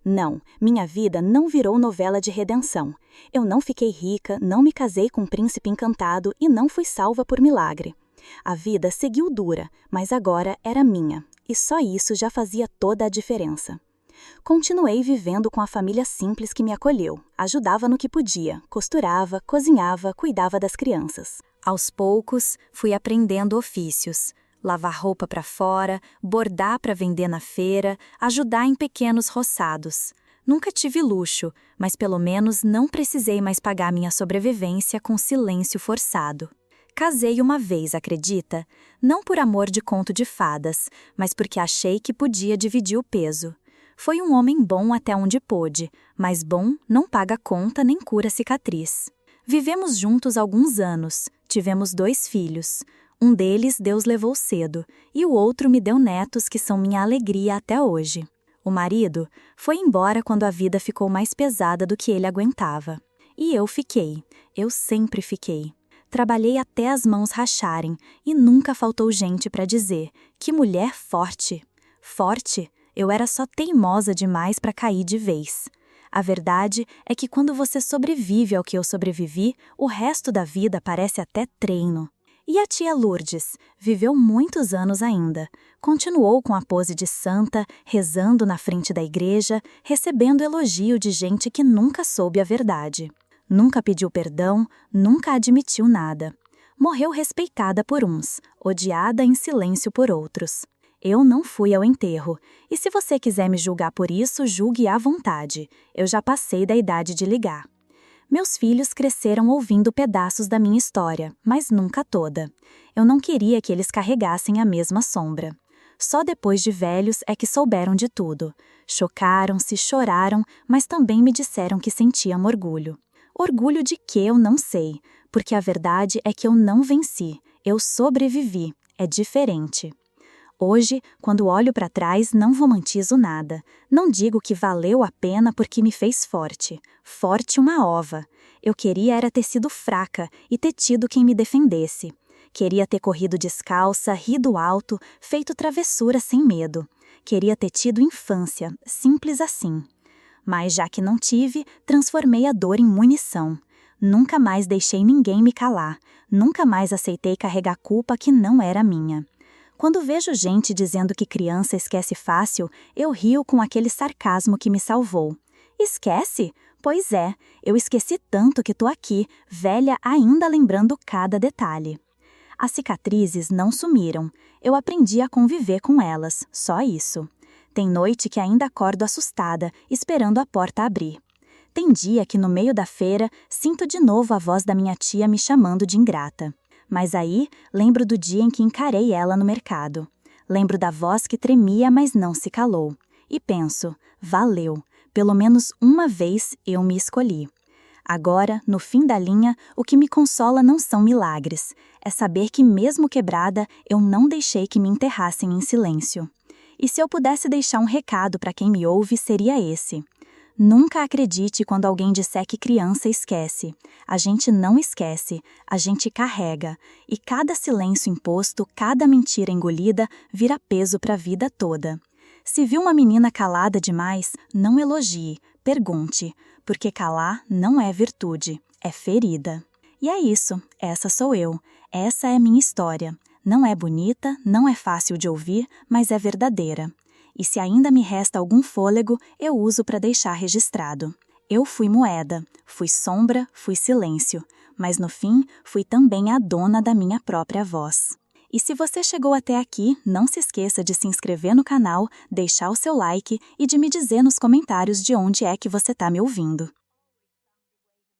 C: Não, minha vida não virou novela de redenção. Eu não fiquei rica, não me casei com um príncipe encantado e não fui salva por milagre. A vida seguiu dura, mas agora era minha, e só isso já fazia toda a diferença. Continuei vivendo com a família simples que me acolheu, ajudava no que podia, costurava, cozinhava, cuidava das crianças.
A: Aos poucos, fui aprendendo ofícios. Lavar roupa para fora, bordar para vender na feira, ajudar em pequenos roçados. Nunca tive luxo, mas pelo menos não precisei mais pagar minha sobrevivência com silêncio forçado. Casei uma vez, acredita? Não por amor de conto de fadas, mas porque achei que podia dividir o peso. Foi um homem bom até onde pôde, mas bom não paga conta nem cura cicatriz. Vivemos juntos alguns anos, tivemos 2 filhos. Um deles Deus levou cedo, e o outro me deu netos que são minha alegria até hoje. O marido foi embora quando a vida ficou mais pesada do que ele aguentava. E eu fiquei, eu sempre fiquei. Trabalhei até as mãos racharem, e nunca faltou gente para dizer, que mulher forte. Forte? Eu era só teimosa demais para cair de vez. A verdade é que quando você sobrevive ao que eu sobrevivi, o resto da vida parece até treino. E a tia Lourdes viveu muitos anos ainda. Continuou com a pose de santa, rezando na frente da igreja, recebendo elogio de gente que nunca soube a verdade. Nunca pediu perdão, nunca admitiu nada. Morreu respeitada por uns, odiada em silêncio por outros. Eu não fui ao enterro, e se você quiser me julgar por isso, julgue à vontade. Eu já passei da idade de ligar. Meus filhos cresceram ouvindo pedaços da minha história, mas nunca toda. Eu não queria que eles carregassem a mesma sombra. Só depois de velhos é que souberam de tudo. Chocaram-se, choraram, mas também me disseram que sentiam orgulho. Orgulho de quê eu não sei, porque a verdade é que eu não venci, eu sobrevivi, é diferente. Hoje, quando olho para trás, não romantizo nada. Não digo que valeu a pena porque me fez forte. Forte uma ova. Eu queria era ter sido fraca e ter tido quem me defendesse. Queria ter corrido descalça, rido alto, feito travessura sem medo. Queria ter tido infância, simples assim. Mas já que não tive, transformei a dor em munição. Nunca mais deixei ninguém me calar. Nunca mais aceitei carregar culpa que não era minha. Quando vejo gente dizendo que criança esquece fácil, eu rio com aquele sarcasmo que me salvou. Esquece? Pois é, eu esqueci tanto que tô aqui, velha ainda lembrando cada detalhe. As cicatrizes não sumiram, eu aprendi a conviver com elas, só isso. Tem noite que ainda acordo assustada, esperando a porta abrir. Tem dia que no meio da feira, sinto de novo a voz da minha tia me chamando de ingrata. Mas aí, lembro do dia em que encarei ela no mercado. Lembro da voz que tremia, mas não se calou. E penso, valeu. Pelo menos uma vez eu me escolhi. Agora, no fim da linha, o que me consola não são milagres. É saber que mesmo quebrada, eu não deixei que me enterrassem em silêncio. E se eu pudesse deixar um recado para quem me ouve, seria esse. Nunca acredite quando alguém disser que criança esquece. A gente não esquece, a gente carrega. E cada silêncio imposto, cada mentira engolida, vira peso para a vida toda. Se viu uma menina calada demais, não elogie, pergunte, porque calar não é virtude, é ferida. E é isso, essa sou eu, essa é minha história. Não é bonita, não é fácil de ouvir, mas é verdadeira. E se ainda me resta algum fôlego, eu uso para deixar registrado. Eu fui moeda, fui sombra, fui silêncio, mas no fim fui também a dona da minha própria voz. E se você chegou até aqui, não se esqueça de se inscrever no canal, deixar o seu like e de me dizer nos comentários de onde é que você está me ouvindo.